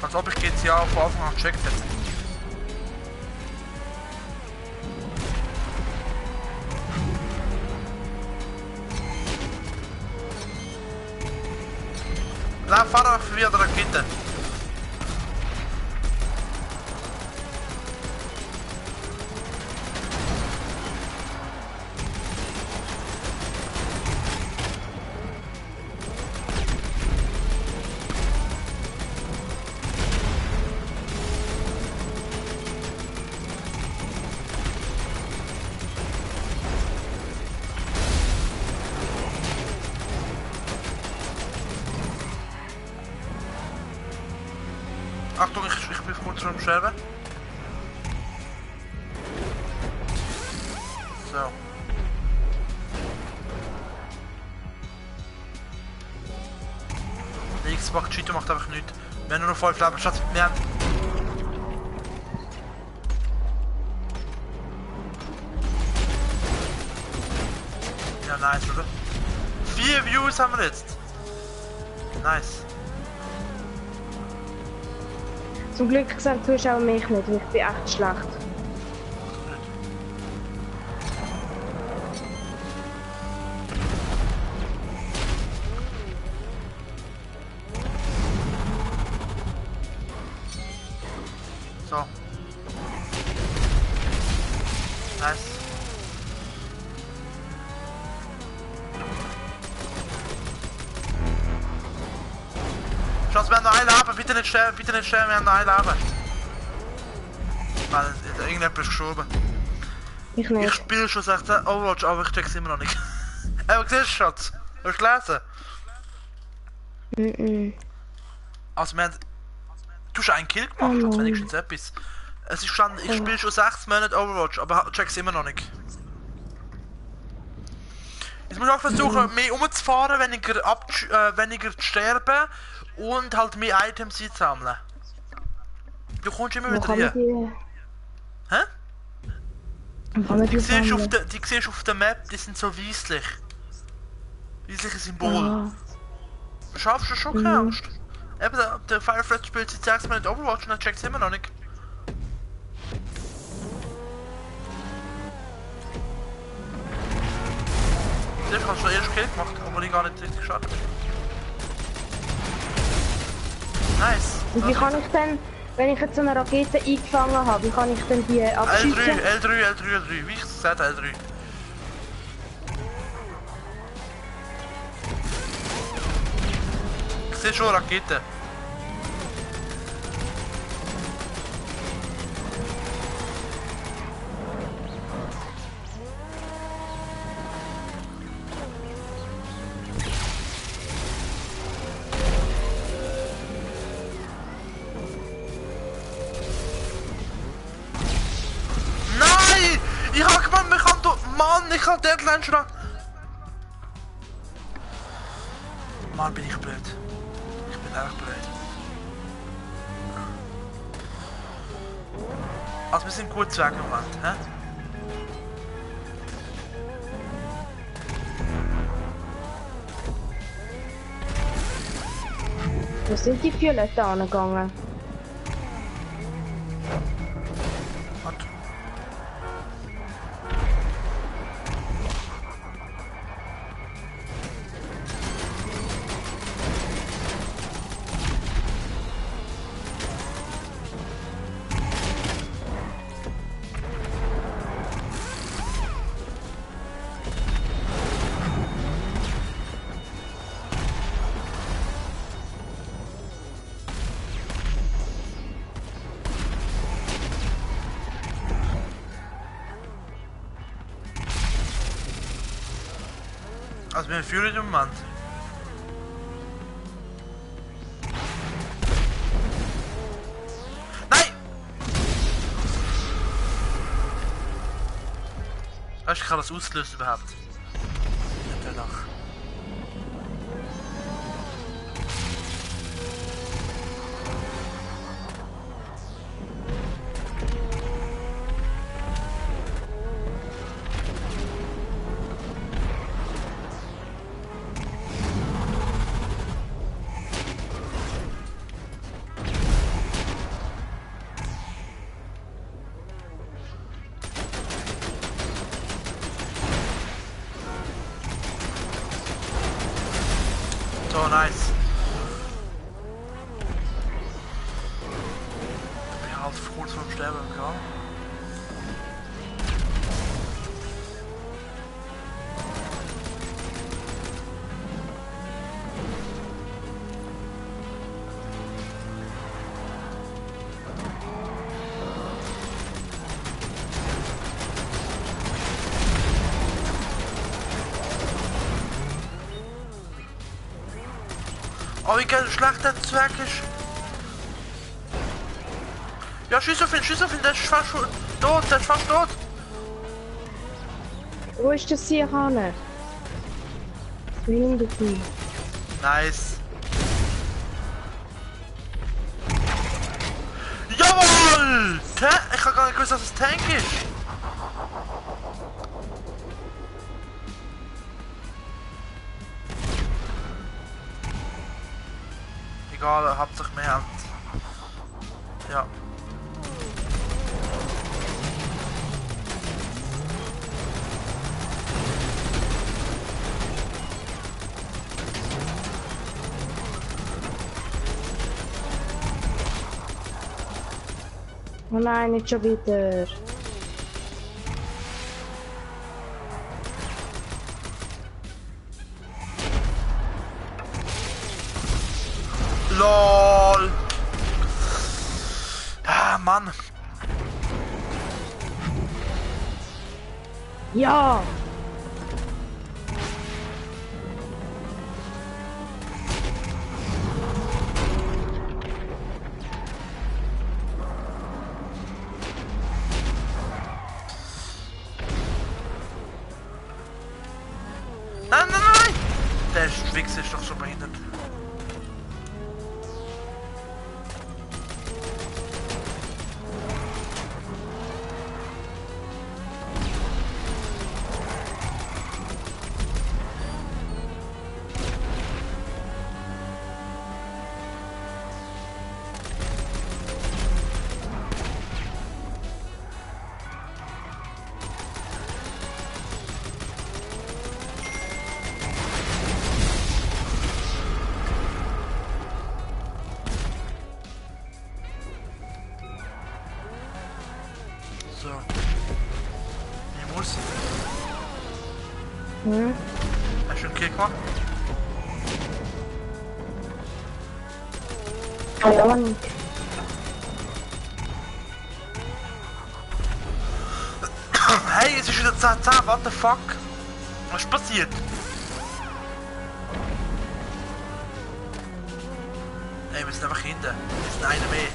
Als ob ich GTA von Anfang an gecheckt hätte. Lauf, fahr einfach wieder die Rakete. Achtung, ich bin kurz vor dem Sterben. So. Der X-Pack Cheater macht einfach nichts. Wir haben nur noch 5 Leben. Schatz, wir haben... Ja, nice, oder? 4 Views haben wir jetzt. Nice. Zum Glück sehen die Zuschauer mich nicht, weil ich bin echt schlecht. So. Nice. Schatz, wir haben noch ein Leben, bitte nicht sterben, wir haben noch ein Leben. Weil irgendjemand ist gestorben. Ich nicht. Ich spiele schon 16 Overwatch, aber ich check's immer noch nicht. Aber siehst du, Schatz? Hast du gelesen? Also wir haben... Du hast einen Kill gemacht, Schatz, wenigstens etwas. Es ist schon, ich spiele schon 6 Monate Overwatch, aber check's immer noch nicht. Jetzt musst du auch versuchen, mehr umzufahren, weniger zu sterben und halt mehr Items einzusammeln. Du kommst immer wieder hier. Hä? Die siehst du auf der Map, die sind so weisslich. Weissliche Symbole. Schaffst du schon keine Angst? Eben, der Firefly spielt seit 6 Monaten Overwatch und er checkt es immer noch nicht. Siehst du, hast schon den ersten Kill gemacht, obwohl ich gar nicht richtig gestartet bin. Nice. Und wie kann ich denn, wenn ich jetzt so eine Rakete eingefangen habe, wie kann ich denn die abschießen? L3, wie ich es gesagt habe, L3. Ich sehe schon Rakete. ich halt Deadline schon an. Mann, bin ich blöd. Ich bin echt blöd. Also wir sind gut zu Weg im Moment, hä? Wo sind die Violetten angegangen? Warte. Also wir fühlen im Moment. Nein! Weißt du, ich kann das auslösen überhaupt? Nicht danach. So nice. Ich bin halt kurz vorm Sterben, ja. Oh, wie schlecht der Zwerg ist. Ja, schieß auf ihn, der ist fast schon tot, der ist fast tot. Wo ist das hier, Hanne? Hinter dir. Nice. Jawohl! Ich hab gar nicht gewusst, dass es Tank ist. Egal, Hauptsache mehr Hand. Ja. Oh nein, nicht schon wieder. LOL! Ah, Mann! Ja! Nein, nein, nein! Der Wichser ist doch so behindert. So. Ich muss. Hm? Hast du einen Kill gemacht? Keine Ahnung. Hey, es ist wieder 10-10, what the fuck? Was ist passiert? Hey, wir sind einfach hinten. Wir sind einer mehr.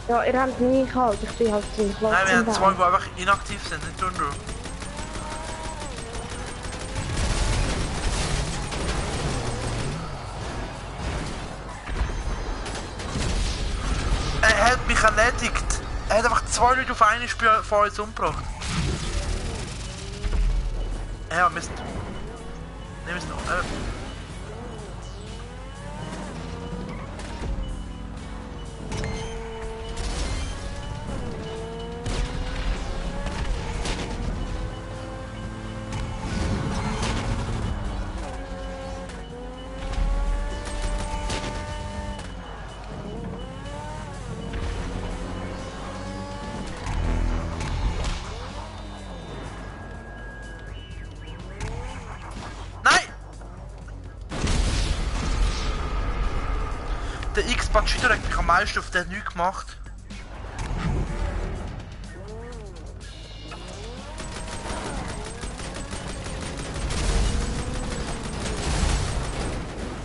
Ja, ihr habt mich halt. Ich bin halt ziemlich los. Nein, wir haben zwei, die einfach inaktiv sind, nicht du und du. Er hat mich erledigt. Er hat einfach zwei Leute auf einen Spiel vor uns umgebracht. Ja, Mist. Nimm es noch. Der X-Batschito hat mich am meisten auf den nichts gemacht.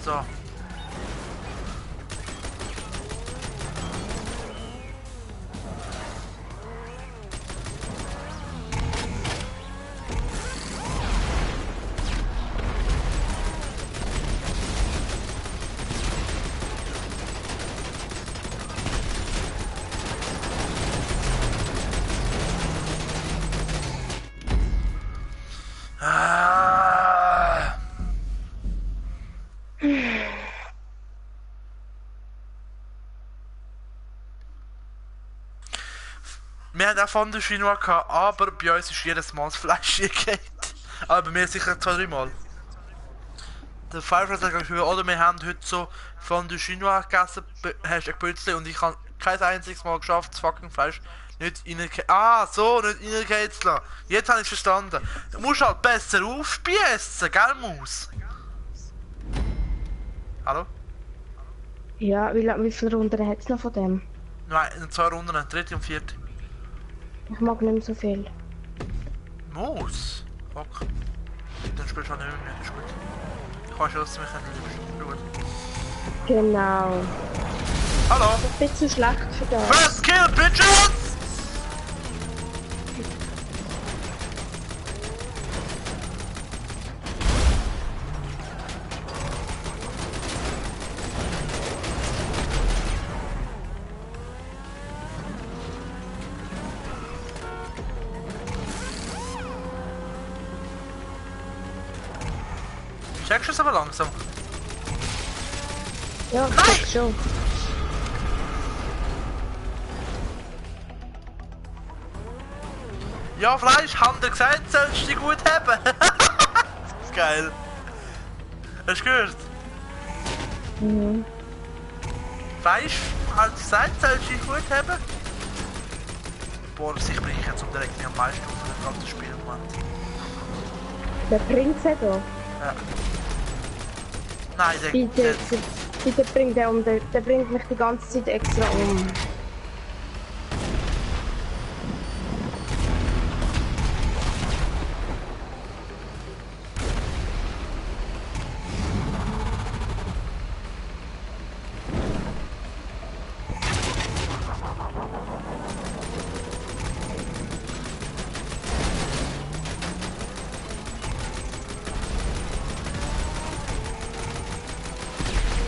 So. Wir haben auch von der Chinois gehabt, aber bei uns ist jedes Mal das Fleisch gegangen. Aber bei mir sicher 2-3 Mal. Der Firefly sagt, oder wir haben heute so von der Chinois gegessen, Hashtag Bützli, und ich habe kein einziges Mal geschafft, das fucking Fleisch nicht reingehen. Ah, so, nicht reingehen zu lassen. Jetzt habe ich es verstanden. Du musst halt besser aufspießen, gell, Maus? Hallo? Ja, wie viele Runden hat es noch von dem? Nein, in 2 Runden, dritte und vierte. Ich mag nicht mehr so viel. Maus? Fuck. Dann spielst du halt nicht mehr, das ist gut. Ich weiß schon, dass du mich nicht liebst. Genau. Hallo? Das ist ein bisschen schlecht für das. First kill, bitches! Checkst du es aber langsam? Ja, ich denke schon. Ja, Fleisch, haben dir gesagt, sollst du dich gut haben. Das ist geil. Hast du gehört? Mhm. Fleisch, hat gesagt, sollst du dich gut haben. Boah, ich bringe jetzt um direkt am meisten auf das ganze Spiel im Moment. Der bringt es da. Ja. Nein, Bitte bringt der um, der bringt mich die ganze Zeit extra um.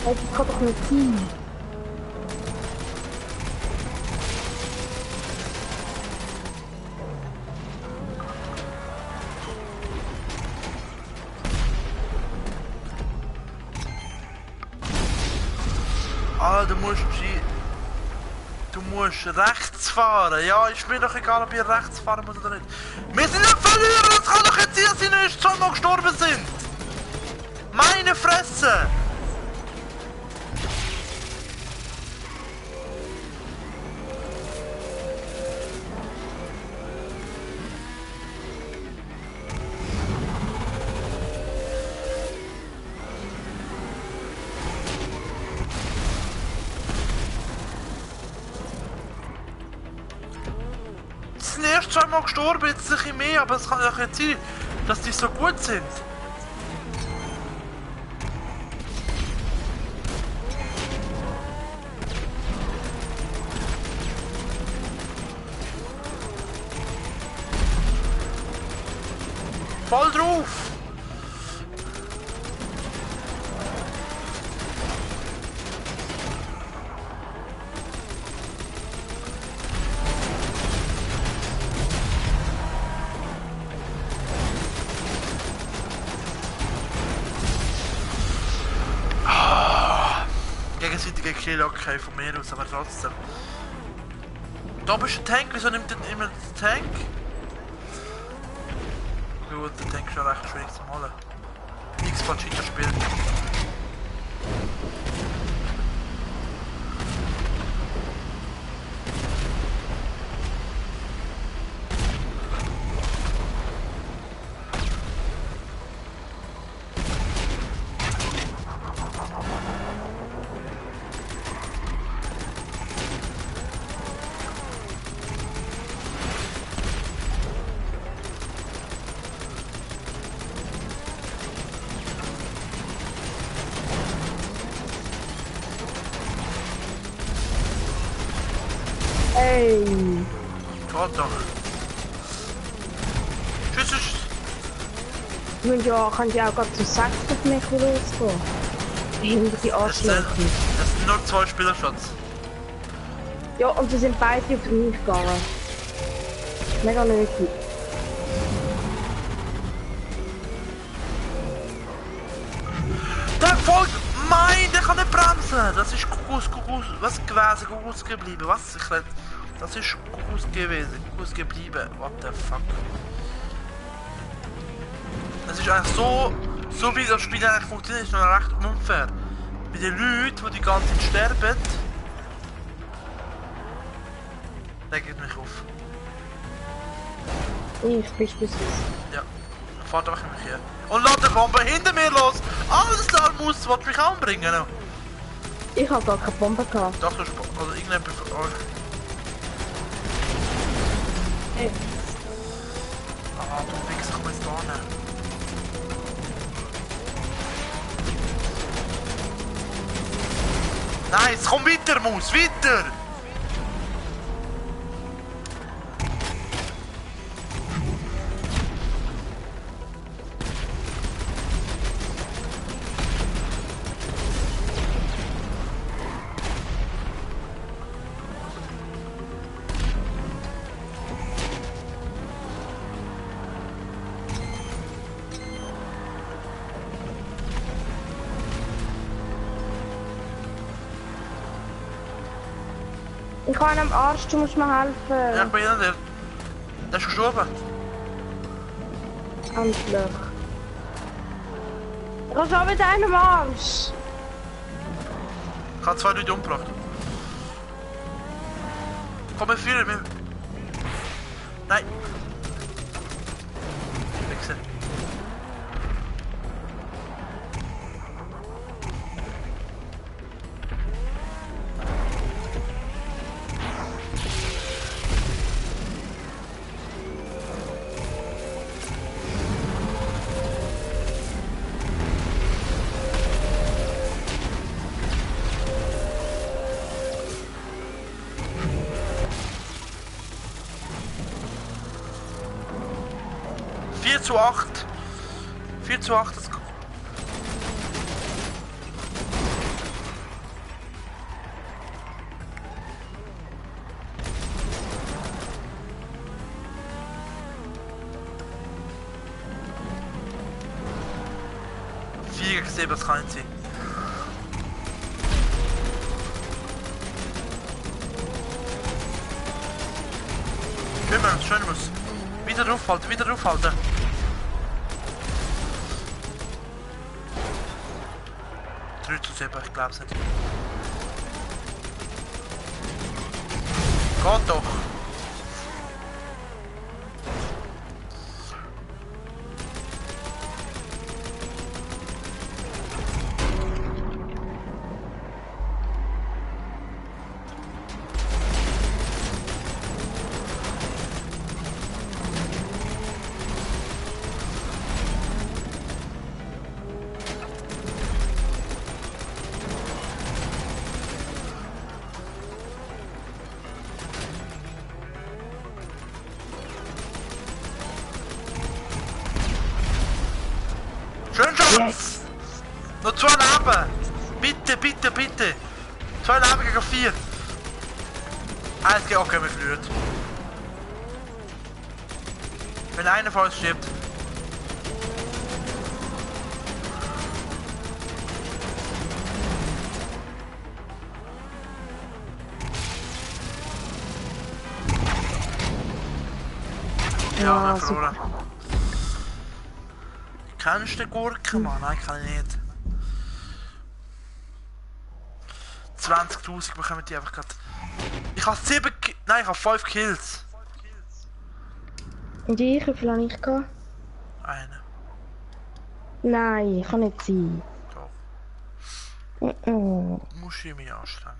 Das kann doch nicht sein. Ah, du musst rechts fahren. Ja, ist mir doch egal, ob ihr rechts fahren muss oder nicht. Wir sind nicht Verlierer, es kann doch jetzt sein, dass sie nicht zweimal gestorben sind. Meine Fresse! Sie sind erst zweimal gestorben, jetzt ein bisschen mehr, aber es kann doch nicht sein, dass die so gut sind. voll drauf! Gegenseitige Kill okay von mir aus, aber trotzdem. Da bist ein Tank, wieso nimmt denn immer den Tank? Gut, der Tank ist schon recht schwierig zu holen. X-Ball Cheater spielt. Hey! Geht doch. Tschüss, tschüss. Und ja, kann ich auch gerade zu 6 auf mich losgehen. Hinter die Arschlöcher. Das sind nur 2 Spielerschutz. Ja, und sie sind beide auf mich gegangen. Mega nötig. Der folgt! Nein, der kann nicht bremsen! Das ist Kuckuck, was gewesen? Kuckuck geblieben. Was? Ich red. Das ist Kuckuck gewesen. Kuckuck geblieben. What the fuck? Es ist eigentlich so wie das Spiel eigentlich funktioniert, ist noch recht unfair. Bei den Leuten, die ganze Zeit sterben, regt mich auf. Ich bist du es. Ja, fahrt einfach mich hier. Und lass die Bombe hinter mir los! Alles da muss, was mich anbringen. Ich hab gar keine Bombe gehabt. Doch, du Spaß. Also irgendjemand von euch. Hey. Ah, du Wichser, komm jetzt da hin. Nice, komm weiter, Maus, weiter! Ich kann am Arsch, du musst mir helfen. Ja, ich bin hinter dir. Der ist gestorben. Endlich. Ich hab schon wieder einen am Arsch. Ich habe 2 Leute umgebracht. Komm, wir führen. Nein. Wichser. Zu 8. 4 zu 8. Das Vier gesehen, das kann nicht sein. Kümmern, schön muss. Wieder draufhalten, wieder draufhalten. Zu 7, ich glaub's nicht. Geht doch! Schön, Schatz! Yes. Noch 2 Leben! Bitte, bitte, bitte! 2 Leben gegen 4! Eins geht okay, wir verlieren. Wenn einer von uns stirbt. Ja, wir haben verloren. Kennst du den Gurken, Mann? Nein, kann ich nicht. 20.000 bekommen die einfach gerade. Ich habe 7 Nein, ich habe 5 Kills. Und ich, wie viel habe ich gehabt? Eine. Nein, kann nicht sein. Doch. Mm. Muss ich mich anstrengen.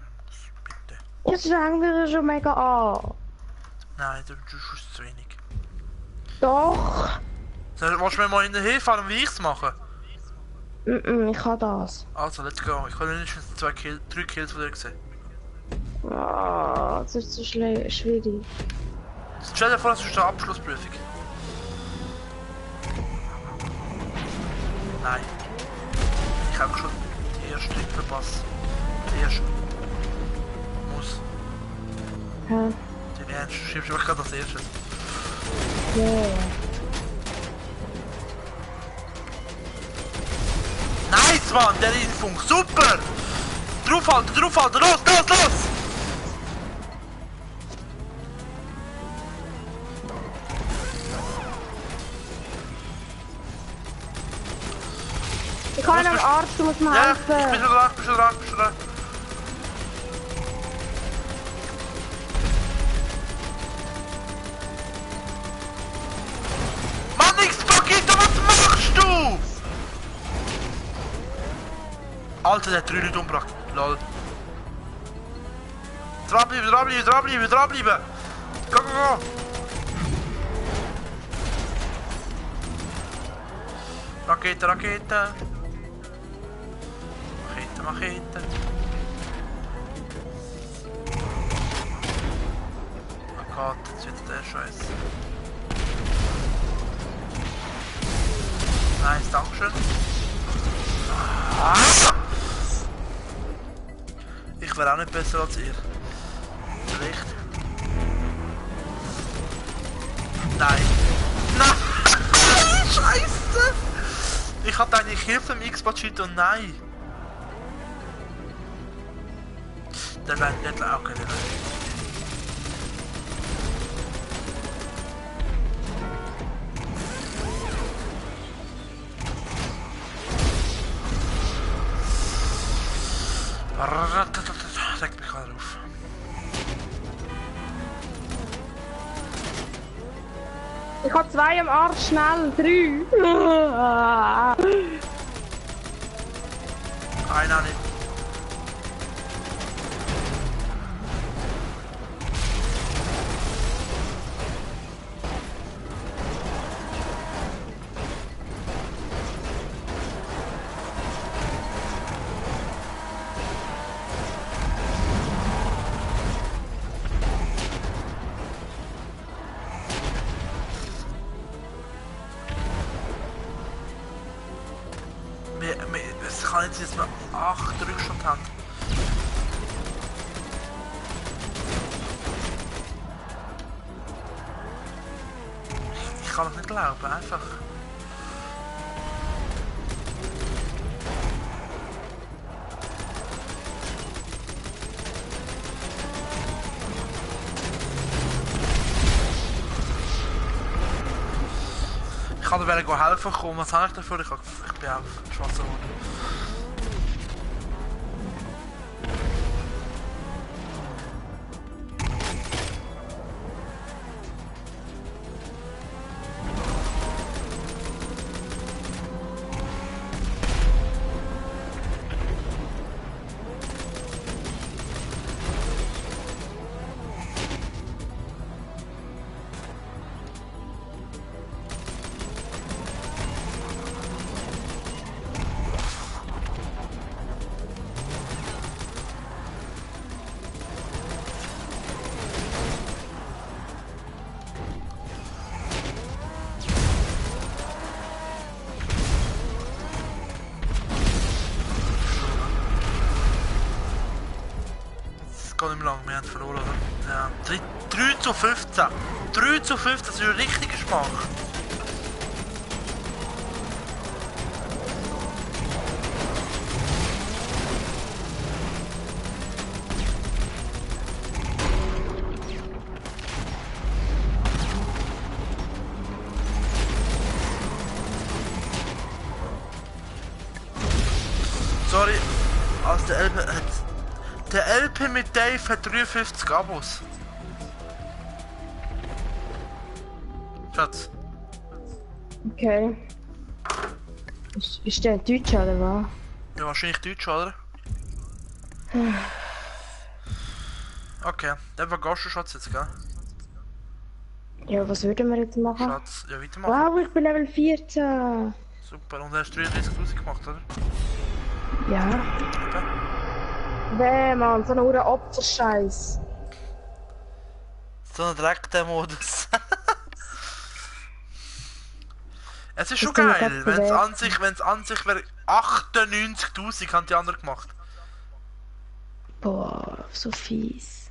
Bitte. Jetzt strengen wir schon mega an. Nein, du bist zu wenig. Doch. Willst du mir mal in den hinfahren, wie ich es mache? Ich kann das. Also, let's go. Ich habe mindestens 3 Kills von dir gesehen. Oh, das ist so schwierig. Stell dir vor, das ist eine Abschlussprüfung. Nein. Ich habe schon die erste verpasst. Die erste. Muss. Hä? Den Ernst, du schiebst wirklich gerade das erste. Ja. Nice, Mann, der Infunk, super! Draufhalten, draufhalten, los, los, los! Ich kann einen Arzt, du musst mir Ja, helfen. ich bin schon dran, ich bin schon dran, ich bin schon dran. Mann, X-Pakete, was machst du? Alter, der hat 3 Leute umgebracht. Lol. Dranbleiben, dranbleiben, dranbleiben, dranbleiben. Go, go, go. Rakete, Rakete. Machete, Machete. Oh Gott, jetzt wird der Scheiß. Nice, Dankeschön. Ah! Ich wäre auch nicht besser als ihr. Vielleicht. Nein. Nein! Scheiße! Ich hatte eigentlich Hilfe im X-Bot-Cheat und nein. Der wäre nicht okay, der wäre. Regt mich gerade auf. Ich habe 2 am Arsch, schnell, 3. Einer nicht. Es kann jetzt jetzt mal 8 Rückstand haben. Ich kann es nicht glauben, einfach. Ich kann dir helfen kommen, was habe ich dafür? Ich bin auf schwarzer Hund. haben verloren, oder? Ja. 3 zu 15. 3 zu 15, das ist ein richtiger Schmach. Sorry, also der LP mit Dave hat 53 Abos. Schatz. Okay. Ist der Deutsch oder was? Ja, wahrscheinlich Deutsch, oder? Okay, dann gehst du, Schatz, jetzt, gell? Ja, was würden wir jetzt machen? Schatz, ja, weitermachen. Wow, ich bin Level 14. Super, und du hast 33.000 gemacht, oder? Ja. Eben. Weh, Mann, so ein Opferscheiß. So ein Dreck, der Modus. Es ist schon Das ist geil, wenn es an sich wäre. 98.000 haben die anderen gemacht. Boah, so fies.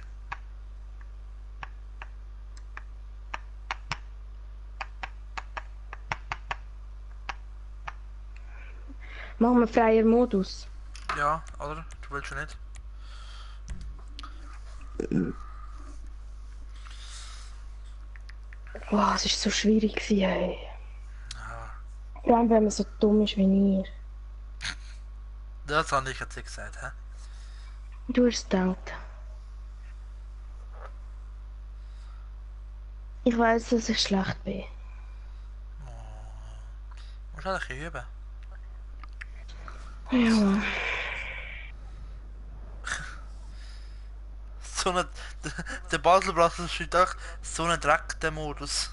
Machen wir freier Modus. Ja, oder? Du willst schon nicht. Boah, es ist so schwierig gewesen, ey. Ja. Vor allem, wenn man so dumm ist wie ihr. Das habe ich jetzt nicht gesagt, hä? Du hast es gedacht. Ich weiß, dass ich schlecht bin. Musst halt ein bisschen üben. Ja. So eine. Der Baselblasser steht auch so ein Dreck, der Modus.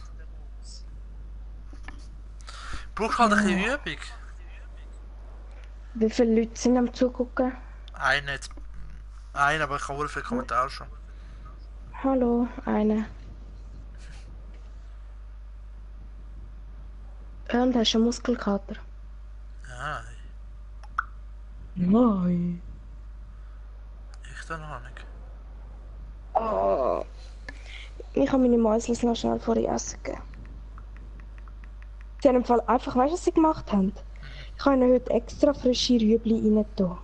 Brauchst halt ein bisschen Übung. Wie viele Leute sind am Zugucken? Einen jetzt. Einen, aber ich habe viele Kommentare schon. Hallo, eine. Und hast du einen Muskelkater? Ja, Nein. ich dann noch nicht. Oh. Ich habe meine Mäusel noch schnell vor die Essen gegeben. Sie haben im Fall einfach, weißt du, was sie gemacht haben? Ich habe ihnen heute extra frische Rüebli rein getan.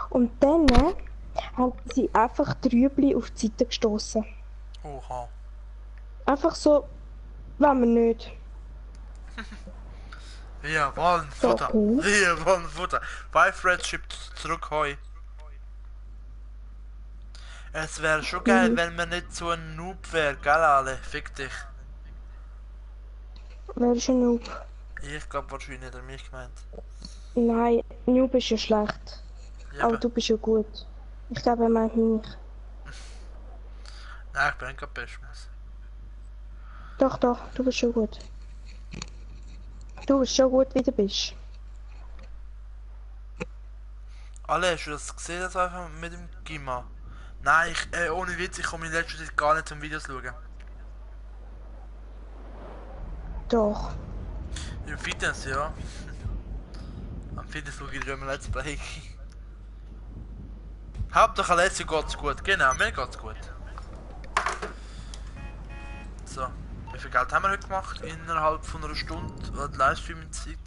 Und dann haben sie einfach die Rüebli auf die Seite gestoßen. Oha. Einfach so, wenn man nicht. Ja, Wallenfutter. Okay. Ja, Wallenfutter. Bei Fred schiebt zurück Heu. Es wäre schon geil, wenn man nicht so ein Noob wäre, gell alle? Fick dich. Wer ist ein Noob? Ich glaube wahrscheinlich nicht an mich gemeint. Nein, Noob ist ja schlecht. Ja, Aber du bist ja gut. Ich glaube, er meint mich. nein, ich bin kein Bestmus. Doch, doch, du bist schon gut. Du bist schon gut, wie du bist. Alle, hast du das gesehen, das einfach mit dem Gimma? Nein, ohne Witz, ich komme in letzter Zeit gar nicht zum Videos schauen. Doch. Im Fitness, ja. Am Fitness schaue ich immer Let's Play. Hauptsache Let's geht's gut, genau, mir geht's gut. So, wie viel Geld haben wir heute gemacht? Innerhalb von einer Stunde, die Livestreaming-Zeit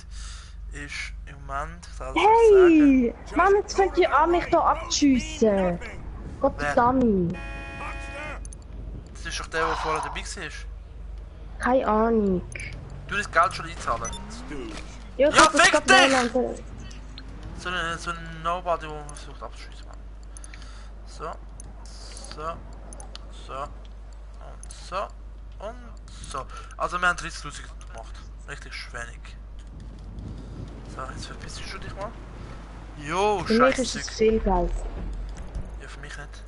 ist im Moment, ich soll Hey! Mann, jetzt fängt ihr an, mich hier abzuschiessen. Gott verdammt. Das ist doch der vorher dabei war. Keine Ahnung. Du das Geld schon einzahlen. Ja, ich Ja, hab das fick grad dich! mal- So ein Nobody, der versucht abzuschießen, Mann. So. So. So. Und so. Und so. Also wir haben 30.000 gemacht. Richtig wenig. So, jetzt verpiss du dich mal. Jo, Für mich ist scheiße. es viel Geld. Ja, für mich nicht.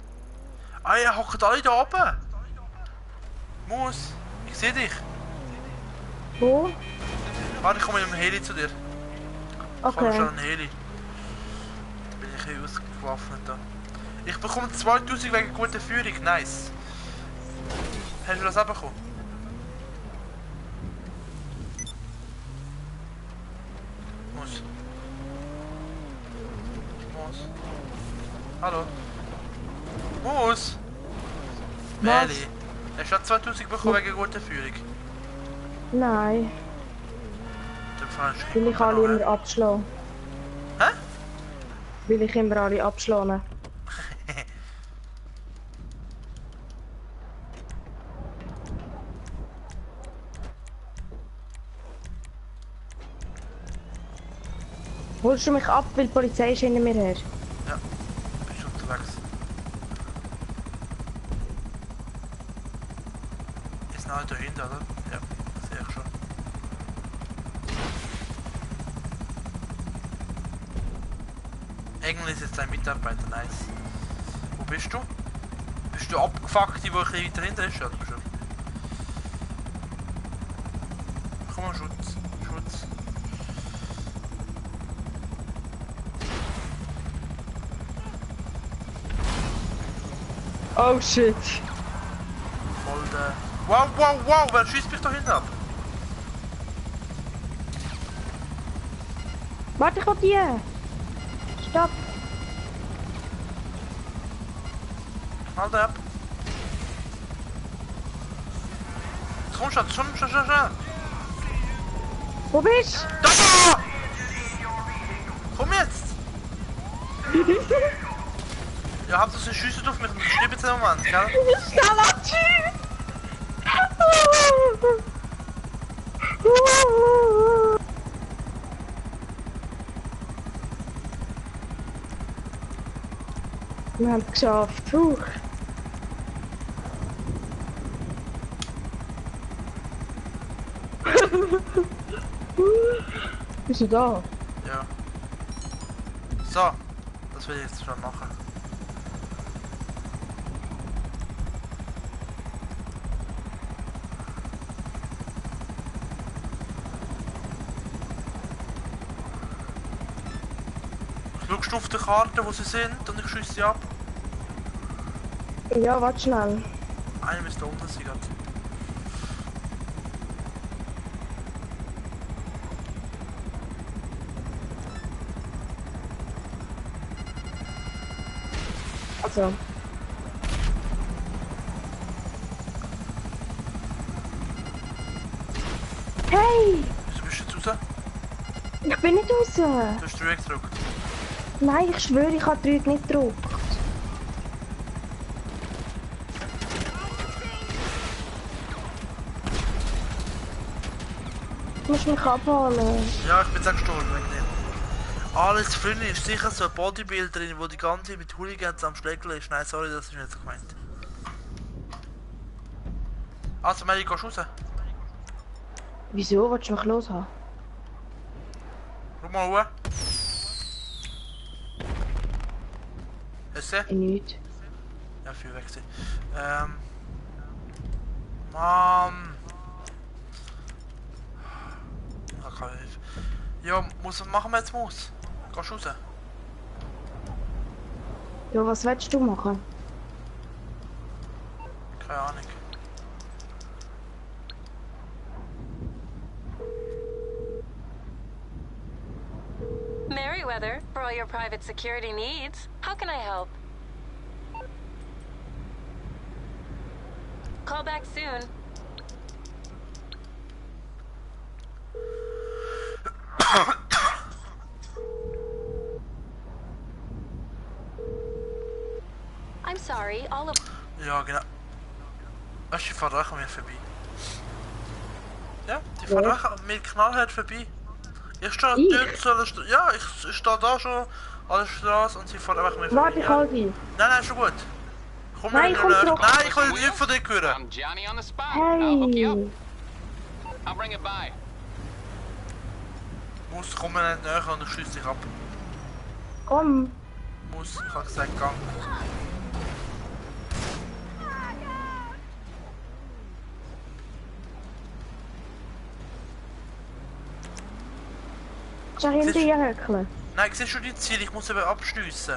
Ah, ihr hockt alle da oben. Mus, ich seh dich. Wo? Warte, ich komme mit dem Heli zu dir. Ich habe Okay. schon einen Heli. Da bin ich ein bisschen ausgewaffnet da. Ich bekomme 2000 wegen guter Führung, nice. Hast du das auch bekommen? Mus. Mus. Hallo. Mus! Meli, hast du schon 2000 bekommen wegen guter Führung? Nein, Dann fahrst du weil ich alle immer abschlage. Hä? Weil ich immer alle abschlage. Holst du mich ab, weil die Polizei ist hinter mir her? Ja, bist du unterwegs. Ist noch dahinter, oder? Ja, sehe ich schon. Engel ist jetzt ein Mitarbeiter, nice. Wo bist du? Bist du abgefuckt, die ein bisschen weiter hinten ist? Ja, du bist schon. Komm mal, Schutz. Schutz. Oh shit. Voll der... Wow, wow, wow, wer schießt mich da hinten ab? Warte, ich will die! Stopp! Halt ab. Komm schon, schon. Wo bist Da! Komm jetzt! Ja, habt ihr so Schüsse auf mich und stirbt jetzt im Moment, gell? du? Schnell abschießen! Wir haben es geschafft. Bist du da? Ja. So, das will ich jetzt schon machen. Schaust du auf die Karte, wo sie sind, und ich schieße sie ab? Ja, warte schnell. Eine müsste unten sein. Grad. Also. Hey! Wieso bist du jetzt raus? Ich bin nicht raus! Du hast den Weg gedrückt. Nein, ich schwöre, ich habe die Leute nicht gedrückt. Du musst mich abholen. Ja, ich bin jetzt auch gestorben wegen dem. Alles Freunde ist sicher so ein Bodybuilderin, wo die ganze Zeit mit Hooligans am Schlägeln ist. Nein, sorry, das ist nicht so gemeint. Also, Mary, gehst du raus? Wieso? Willst du mich los haben? Schau mal hoch. Hast du sie? Nicht. Ja, viel weg sie. Mann. Ich hab keine Hilfe. Ja, machen wir jetzt Maus? Gehst du raus? Ja, was willst du machen? Keine Ahnung. Merriweather, for all your private security needs. How can I help? Call back soon. I'm sorry, all of... Ja, genau. Weißt du, die fahren auch an mir vorbei. Ja, die fahren auch an mir knallhart vorbei. Ich stehe dort so an der ja, ich stehe da schon an der Straße und sie fahren einfach mir vorbei. Warte, ich halte dich. Nein, schon gut. Komm Nein, mir komm näher. zurück. Nein, ich will nicht von dir hören. I'm Johnny on the spot. I'll hook you up. Hey! I'll bring it by. Muss, komm mir nicht näher und ich schieße dich ab. Komm! Muss, ich habe gesagt, gang. Kannst du hinter ihr höckeln? Nein, siehst du die Ziele? Ich muss eben abschliessen.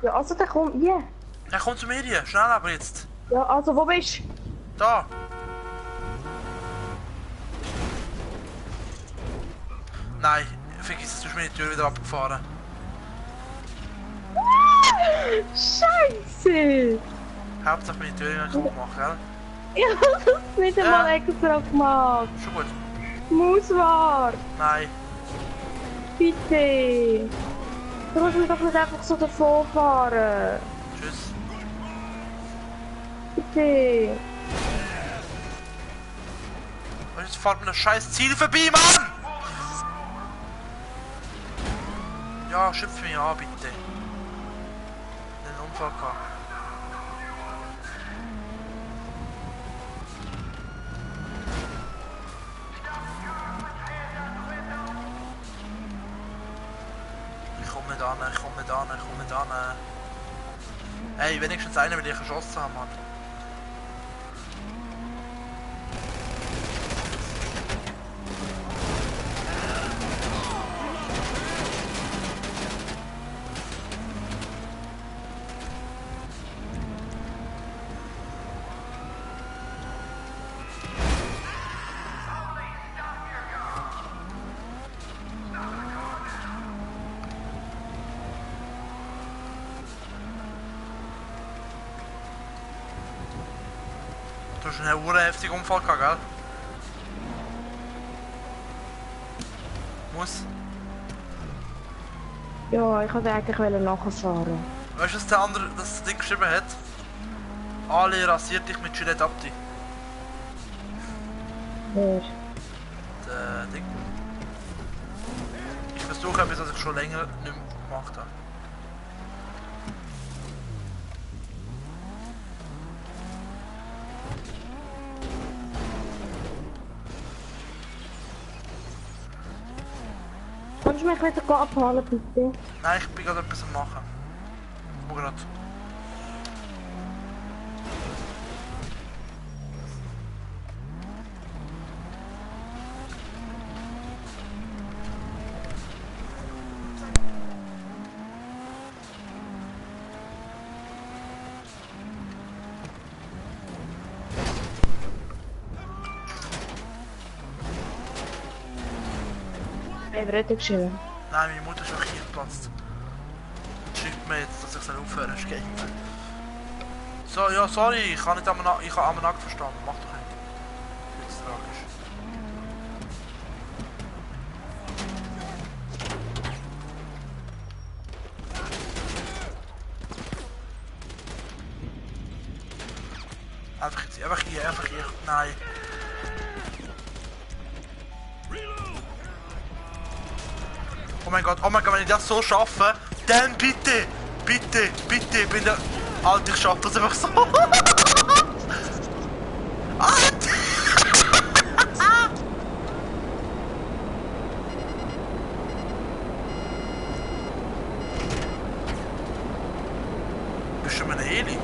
Ja, also dann komm, hier! Ja, komm zu mir hier, schnell aber jetzt. Ja, also wo bist du? Da. Nein, vergiss es, du hast mir die Tür wieder abgefahren. Scheiße! Hauptsache meine Tür nicht kaputt machen, gell? Ich hab das nicht einmal extra gemacht. Schon gut. Mauswart, Nein. bitte. Du musst mich doch nicht einfach so davon fahren. Tschüss. Bitte. Und jetzt fährt mir das scheiß Ziel vorbei, Mann! Ja, schimpf mich an, bitte. Den Unfall gehabt. Ich komme nicht an, ich komme nicht an, ich komme nicht an. Ey, wenigstens einer will ich geschossen haben, Mann. Du hast einen heftigen Unfall gehabt, gell? Muss. Ja, ich wollte eigentlich nachfahren. Weißt du, was der andere das Ding geschrieben hat? Ali rasiert dich mit Gillette Abdi. Wer? Der Ding. Ich versuche etwas, was ich schon länger nicht mehr gemacht habe. Kannst du mich wieder abholen, bitte? Nein, ich bin gerade etwas am machen. Wo gerade? Wer hat dir geschrieben? Nein, meine Mutter ist auch hier geplatzt. Schreibt mir jetzt, dass ich aufhören soll. Ist geil. So, ja, sorry, ich habe nicht ich habe Ammonakt verstanden. Mach doch nicht. Jetzt tragisch. Einfach jetzt, einfach hier, einfach hier. Nein. Oh mein Gott, wenn ich das so schaffe, dann bitte, bitte, bitte, bin der... Alter, ich schaff das einfach so. Alter! Bist du ein Heli?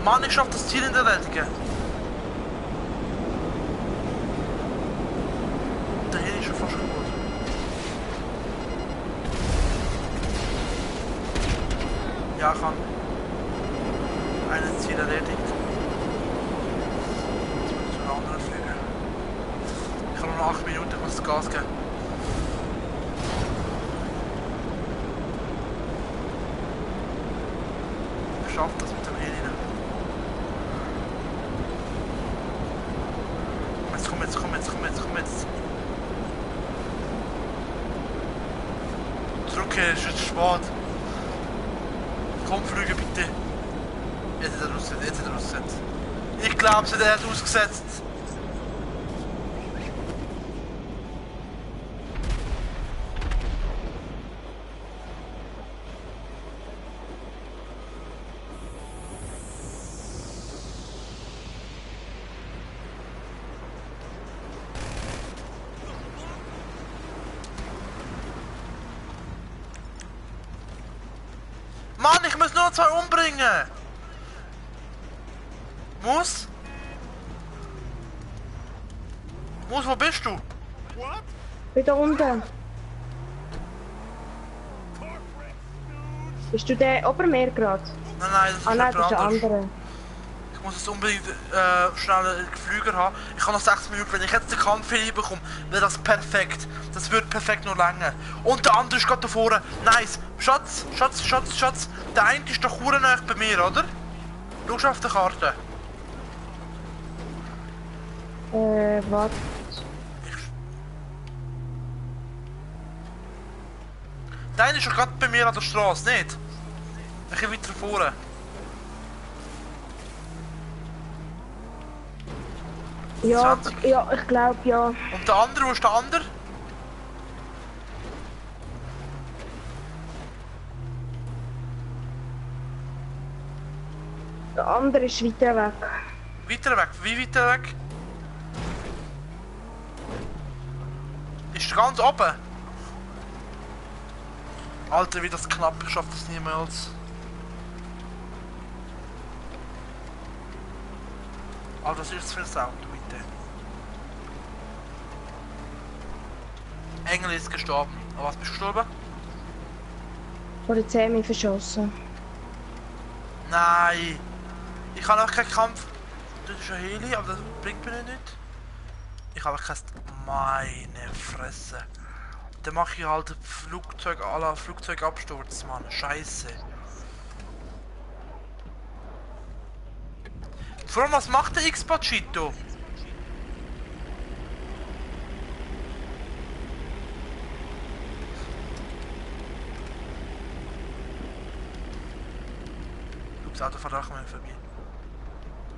Mann, ich schaff das Ziel in der Welt, gell? Der Heli ist schon fast kaputt. Ja, ich kann. Ein Ziel erledigt. Jetzt muss ich zu einem anderen fliegen. Ich habe nur noch 8 Minuten, ich muss das Gas geben. Ich schaff das mit dem Heli nicht. Komm jetzt. Zurückkehren, ist jetzt spät. Komm, flüge bitte. Jetzt hat er ausgesetzt. Ich glaube, er hat ausgesetzt. Mann, ich muss nur 2 umbringen! Muss? Muss, wo bist du? Wieder unten. Bist du der Obermeer gerade? Nein, das ist Ah nein, jemand das ist der anders. andere. Ich muss jetzt unbedingt schnell einen Flüger haben. Ich habe noch 6 Minuten. Wenn ich jetzt den Kampf bekomme, wäre das perfekt. Das wird perfekt nur länger. Und der andere ist gerade da vorne. Nice. Schatz, Schatz, Schatz, Schatz. Der eine ist doch nah bei mir, oder? Schau auf der Karte. Warte. Der eine ist doch gerade bei mir an der Straße, nicht? Ein bisschen weiter vorne. Ja, 20. ja, ich glaube ja. Und der andere, wo ist der andere? Der andere ist weiter weg. Weiter weg. Wie weiter weg? Ist der ganz oben? Alter, wie das knapp. Ich schaff das niemals. Alter, was ist das für ein Auto, bitte? Engel ist gestorben. Aber was bist du gestorben? Polizei hat mich verschossen. Nein! Ich habe noch keinen Kampf. Das ist ein Heli, aber das bringt mir nicht. Ich habe kein... Meine Fresse. Dann mache ich halt Flugzeug à la Flugzeugabsturz, Mann. Scheiße. Vor allem, was macht der X-Pachito? Das Auto fährt auch mal vorbei.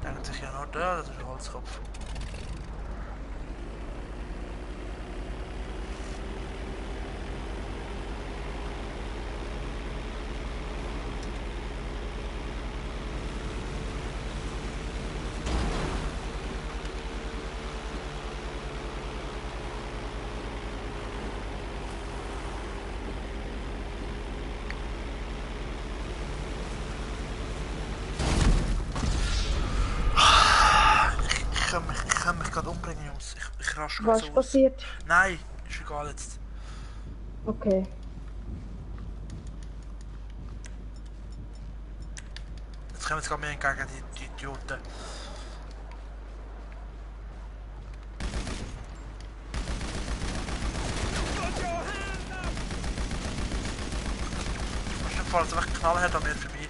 Denkt sich ja noch, da, das ist ein Holzkopf. Ich kann mich gerade umbringen, Jungs. Ich rasch Was so ist aus. passiert? Nein, ist egal jetzt. Okay. Jetzt kommen jetzt gerade mir entgegen, die Idioten. Ich fahre jetzt einfach knallhart an mir vorbei.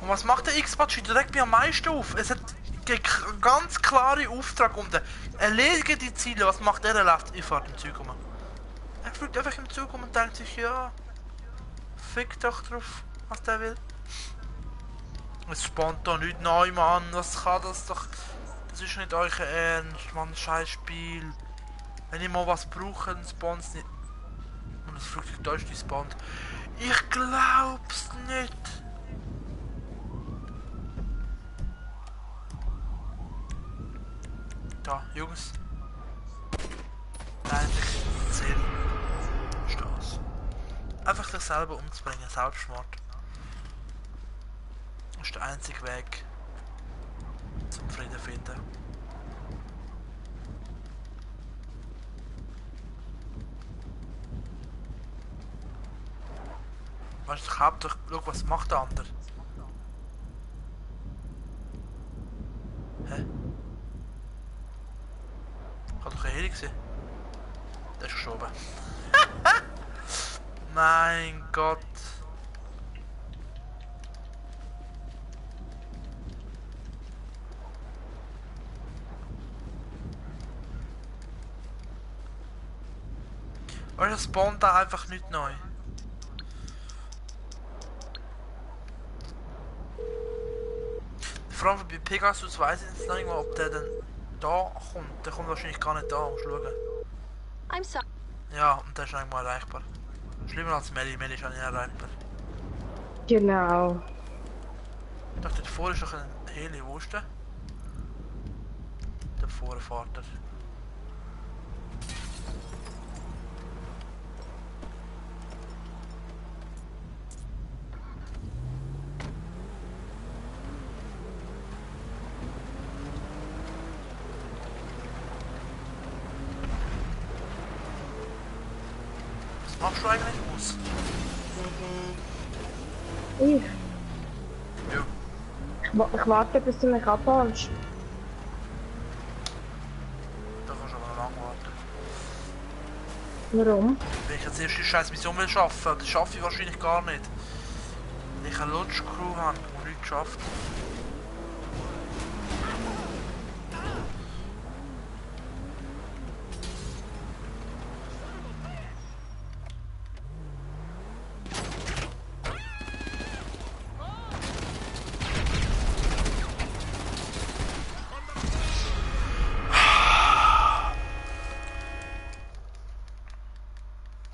Und was macht der X-Batch? Der regt mich am meisten auf. Es hat ganz klare Auftrag unten. Erledige die Ziele. Was macht er? Er läuft. Ich fahre im Zug um. Er fliegt einfach im Zug um und denkt sich, ja, fick doch drauf, was der will. Es spannt da nicht neu, Mann. Was kann das doch? Das ist nicht euer Ernst, Mann. Scheiß Spiel. Wenn ich mal was brauche, dann spawnt es nicht. Und das Flugzeug da ist gespawnt. Ich glaub's nicht. Da, Jungs. Nein, Ziel. Stoß. Einfach sich selber umzubringen, Selbstmord. Das ist der einzige Weg zum Frieden finden. Weißt du, ich hab doch, schau, was macht der andere? Hä? Ich hab doch eine Heli gesehen. Der ist geschoben. Mein Gott. Weißt du, es spawnt da einfach nicht neu. Vor allem bei Pegasus weiss ich jetzt noch nicht mal, ob der dann da kommt. Der kommt wahrscheinlich gar nicht da, musst du schauen. I'm sorry. Ja, und der ist eigentlich mal erreichbar. Schlimmer als Melly, Melly ist auch nicht erreichbar. Genau. Ich dachte, davor ist doch ein Heli, wo ist der? Da vorne fährt er. Was machst du eigentlich aus? Ich? Ja. Ich warte, bis du mich abholst. Da kannst du aber noch lange warten. Warum? Wenn ich jetzt erst die scheiß Mission will schaffen, das schaffe ich wahrscheinlich gar nicht. Wenn ich eine Lutsch-Crew habe und nichts schafft.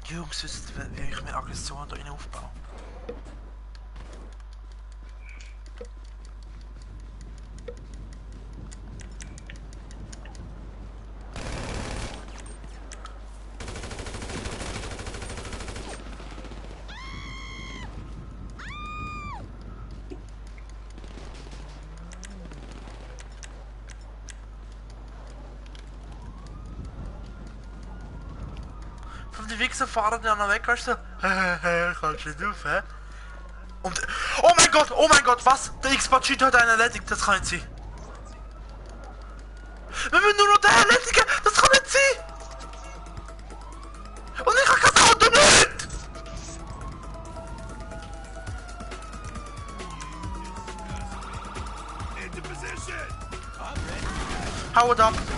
Jungs, wisst ihr, wie ich mir Aggression da rein aufbaue? Die Wichser fahren ja noch weg, weißt du? Kannst du nicht auf, hä? Und. Oh mein Gott, was? Der X-Bad-Cheat hat einen erledigt, das kann nicht sein. Wir müssen nur noch den erledigen, das kann nicht sein! Und ich habe kein Auto nicht!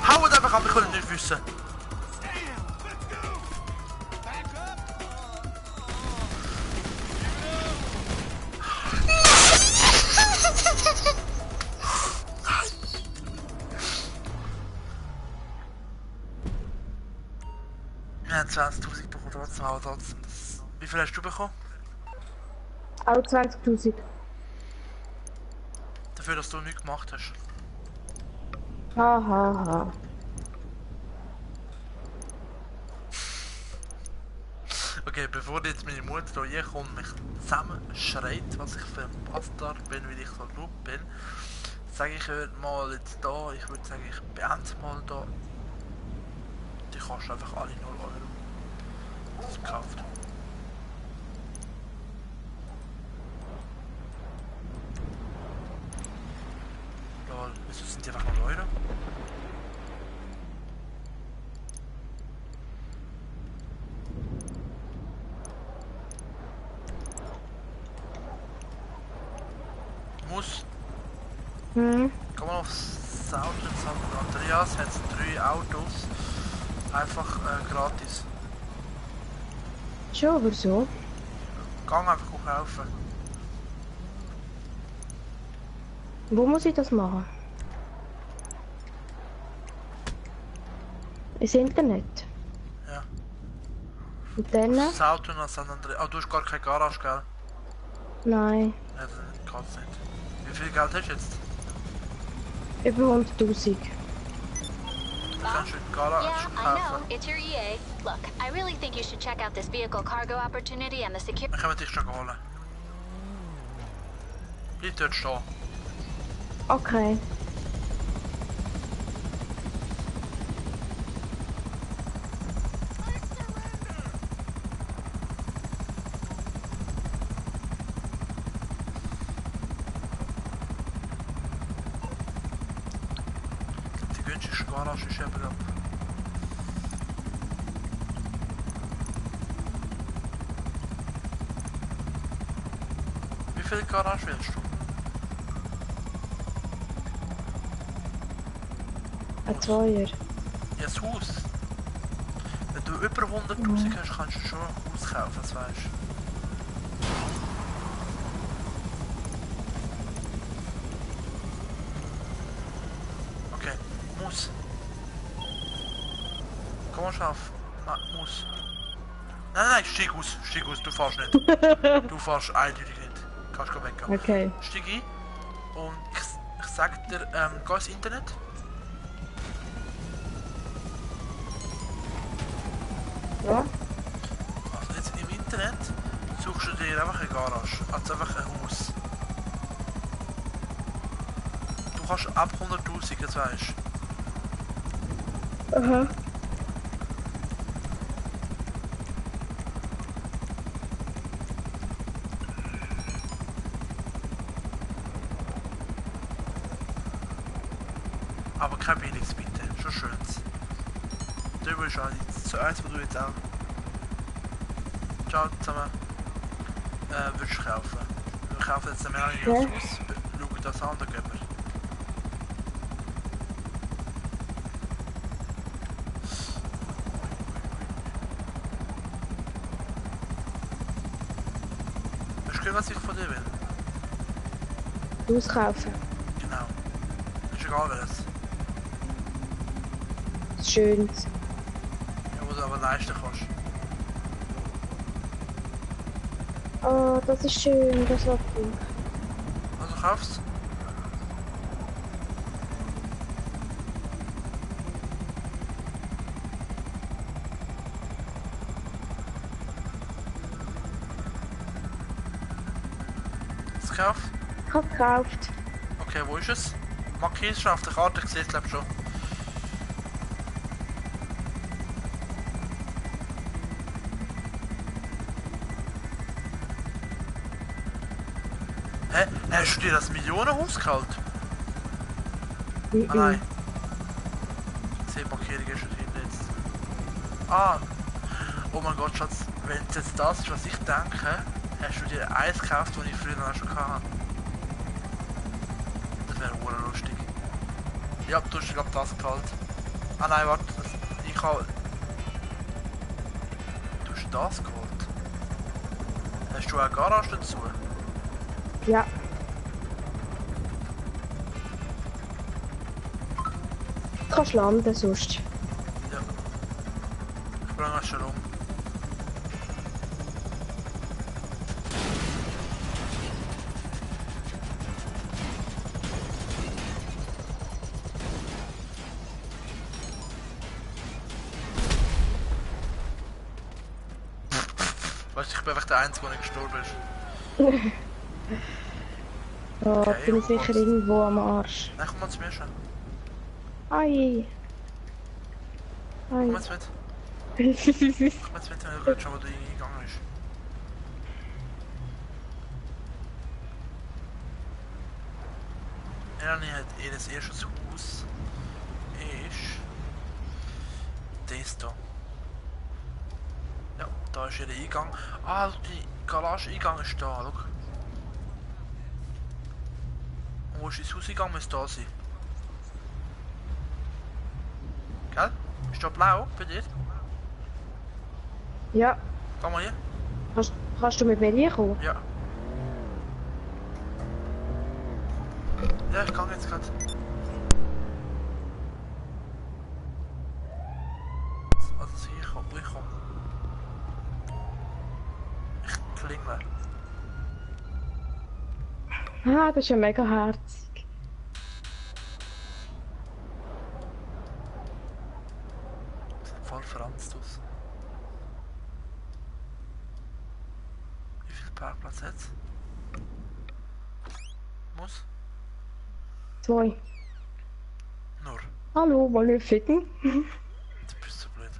Haut einfach ab, ich will nicht wissen. Wir haben 20.000 bekommen, trotzdem, aber trotzdem. Wie viel hast du bekommen? Auch 20.000. Dafür, dass du nichts gemacht hast. Hahaha. Okay, bevor jetzt meine Mutter hier kommt und mich zusammen schreit, was ich für ein Bastard bin, weil ich so gut bin, sage ich mal jetzt da, ich würde sagen, ich beende mal da. Die kosten einfach alle 0 Euro. Das ist gekauft. Lol, wieso sind die einfach 0 Euro? Muss. Komm mal aufs Sound und sagen, Andreas hat 3 Autos. Einfach gratis. Schon, aber so. Gang einfach kaufen. Wo muss ich das machen? Ins Internet. Ja. Und dann? Das Auto nach San Andreas. Ah, du hast gar keine Garage, gell? Nein. Ja, dann geht's nicht. Wie viel Geld hast du jetzt? Über 100.000. Du kannst die Garage Yeah, I kaufen. know. It's your EA. Look, I really think you should check out this vehicle cargo opportunity and the security. Dann können wir dich schon holen. Bleib dort stehen. Okay. Die günstigste Garage ist eben ab. Wie viel Garage willst du? Ein Zweier. Ja, das Haus. Wenn du über 100.000 hast, kannst du schon ein Haus kaufen, das weißt du. Okay, muss. Komm mal auf. Muss. Nein, steig aus, du fährst nicht. Du fährst eindeutig nicht. Kannst weg. Okay. Steig ein und ich sag dir, geh ins Internet. Ja? Also jetzt im Internet suchst du dir einfach eine Garage, also einfach ein Haus. Du kannst ab 100.000, jetzt weißt du. Aha. Aber kein billiges bitte, schon schönes. Du willst auch so eins, wo du jetzt auch. Ciao zusammen. Würdest du kaufen? Wir kaufen jetzt eine Menge Ja. aus. Schau das an, dann gehen wir. Hast du gehört, was ich von dir will? Auskaufen. Genau. Ist egal welches. Das Schönes. Ja, wo du aber leisten kannst. Oh, das ist schön, das war gut. Also kaufst es gekauft? Ich habe gekauft. Okay, wo ist es? Markier schon auf der Karte, ich sehe es glaube schon. Hä? Hast du dir das Millionenhaus geholt? Ah nein. Ich sehe, die Markierung ist schon hinten jetzt. Ah! Oh mein Gott, Schatz, wenn es jetzt das ist, was ich denke, hast du dir eins gekauft, das ich früher auch schon hatte. Das wäre wohl lustig. Ja, du hast glaube das geholt. Ah nein, warte, ich habe... Du hast das geholt? Hast du eine Garage dazu? Ja. Du kannst landen sonst. Ja. Ich bringe es schon um. Weißt du, ich bin einfach der Einzige, der nicht gestorben ist. Ja, Okay, bin ich wo sicher kommst- irgendwo am Arsch. Nein, komm mal zu mir schon. Ai. Komm Ai. jetzt mit. Komm jetzt mit, wenn du schon, wo du eingegangen bist. Melanie hat ihr erstes Haus. Ist... das hier. Ja, da ist ihr Eingang. Ah, die Garage-Eingang ist da, schau. Und wo ist dein Hauseingang? Muss da sein. Gell? Ist da blau bei dir? Ja. Geh mal hier. Kannst du mit mir reinkommen? Ja. Ja, ich kann jetzt gerade. Also ich komme. Ich klingle. Ah, das ist ja mega herzig. Sieht voll verranzt aus. Wie viel Parkplatz hat's? Muss? 2. Nur. Hallo, wollen wir ficken? Du bist so blöd.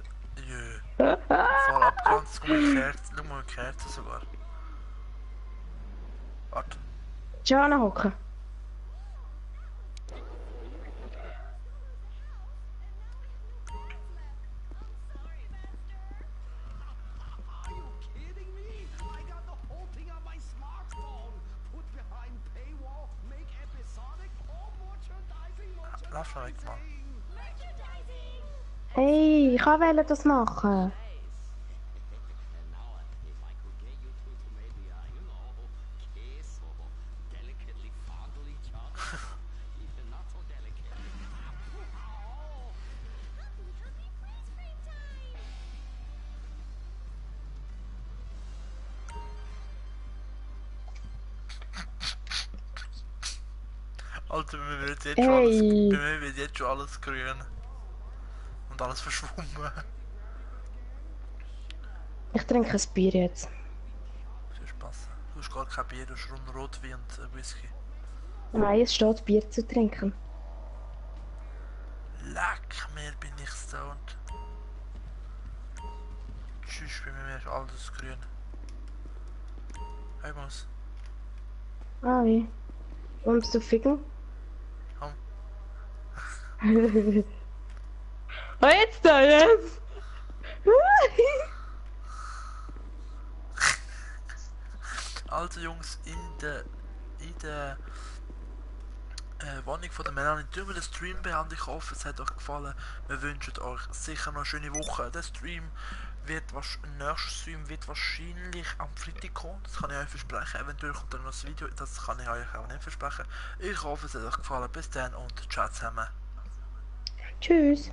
Jö. Voll abgeranzt. Guck mal, gekehrt. Schau mal, gekehrt sogar. Warte. Schon hocken. Are you kidding me? I got the whole thing on my smartphone. Put behind paywall, make episodic, all merchandising. Lauf mal weg, Mann. Hey, ich wollte das machen. Now, if I could get you two to maybe, kiss or delicately fondle each other. Even not so delicate. Alter, bei mir wird jetzt Hey. bei mir wird jetzt schon alles grün. Und alles verschwommen. Ich trinke ein Bier jetzt. Viel Spaß. Du hast gar kein Bier, du hast nur Rotwein und Whisky. Nein, es steht Bier zu trinken. Leck, mir bin ich stoned. Tschüss, bei mir ist alles grün. Hey, Maus. Ah, wie? Willst du ficken? Komm. Oh, jetzt da, jetzt! Also Jungs, in der Wohnung von der Melanie tun wir den Stream beenden. Ich hoffe, es hat euch gefallen. Wir wünschen euch sicher noch eine schöne Woche. Der nächste Stream wird wahrscheinlich am Freitag kommen. Das kann ich euch versprechen. Eventuell kommt dann noch das Video. Das kann ich euch auch nicht versprechen. Ich hoffe, es hat euch gefallen. Bis dann und ciao zusammen. Tschüss.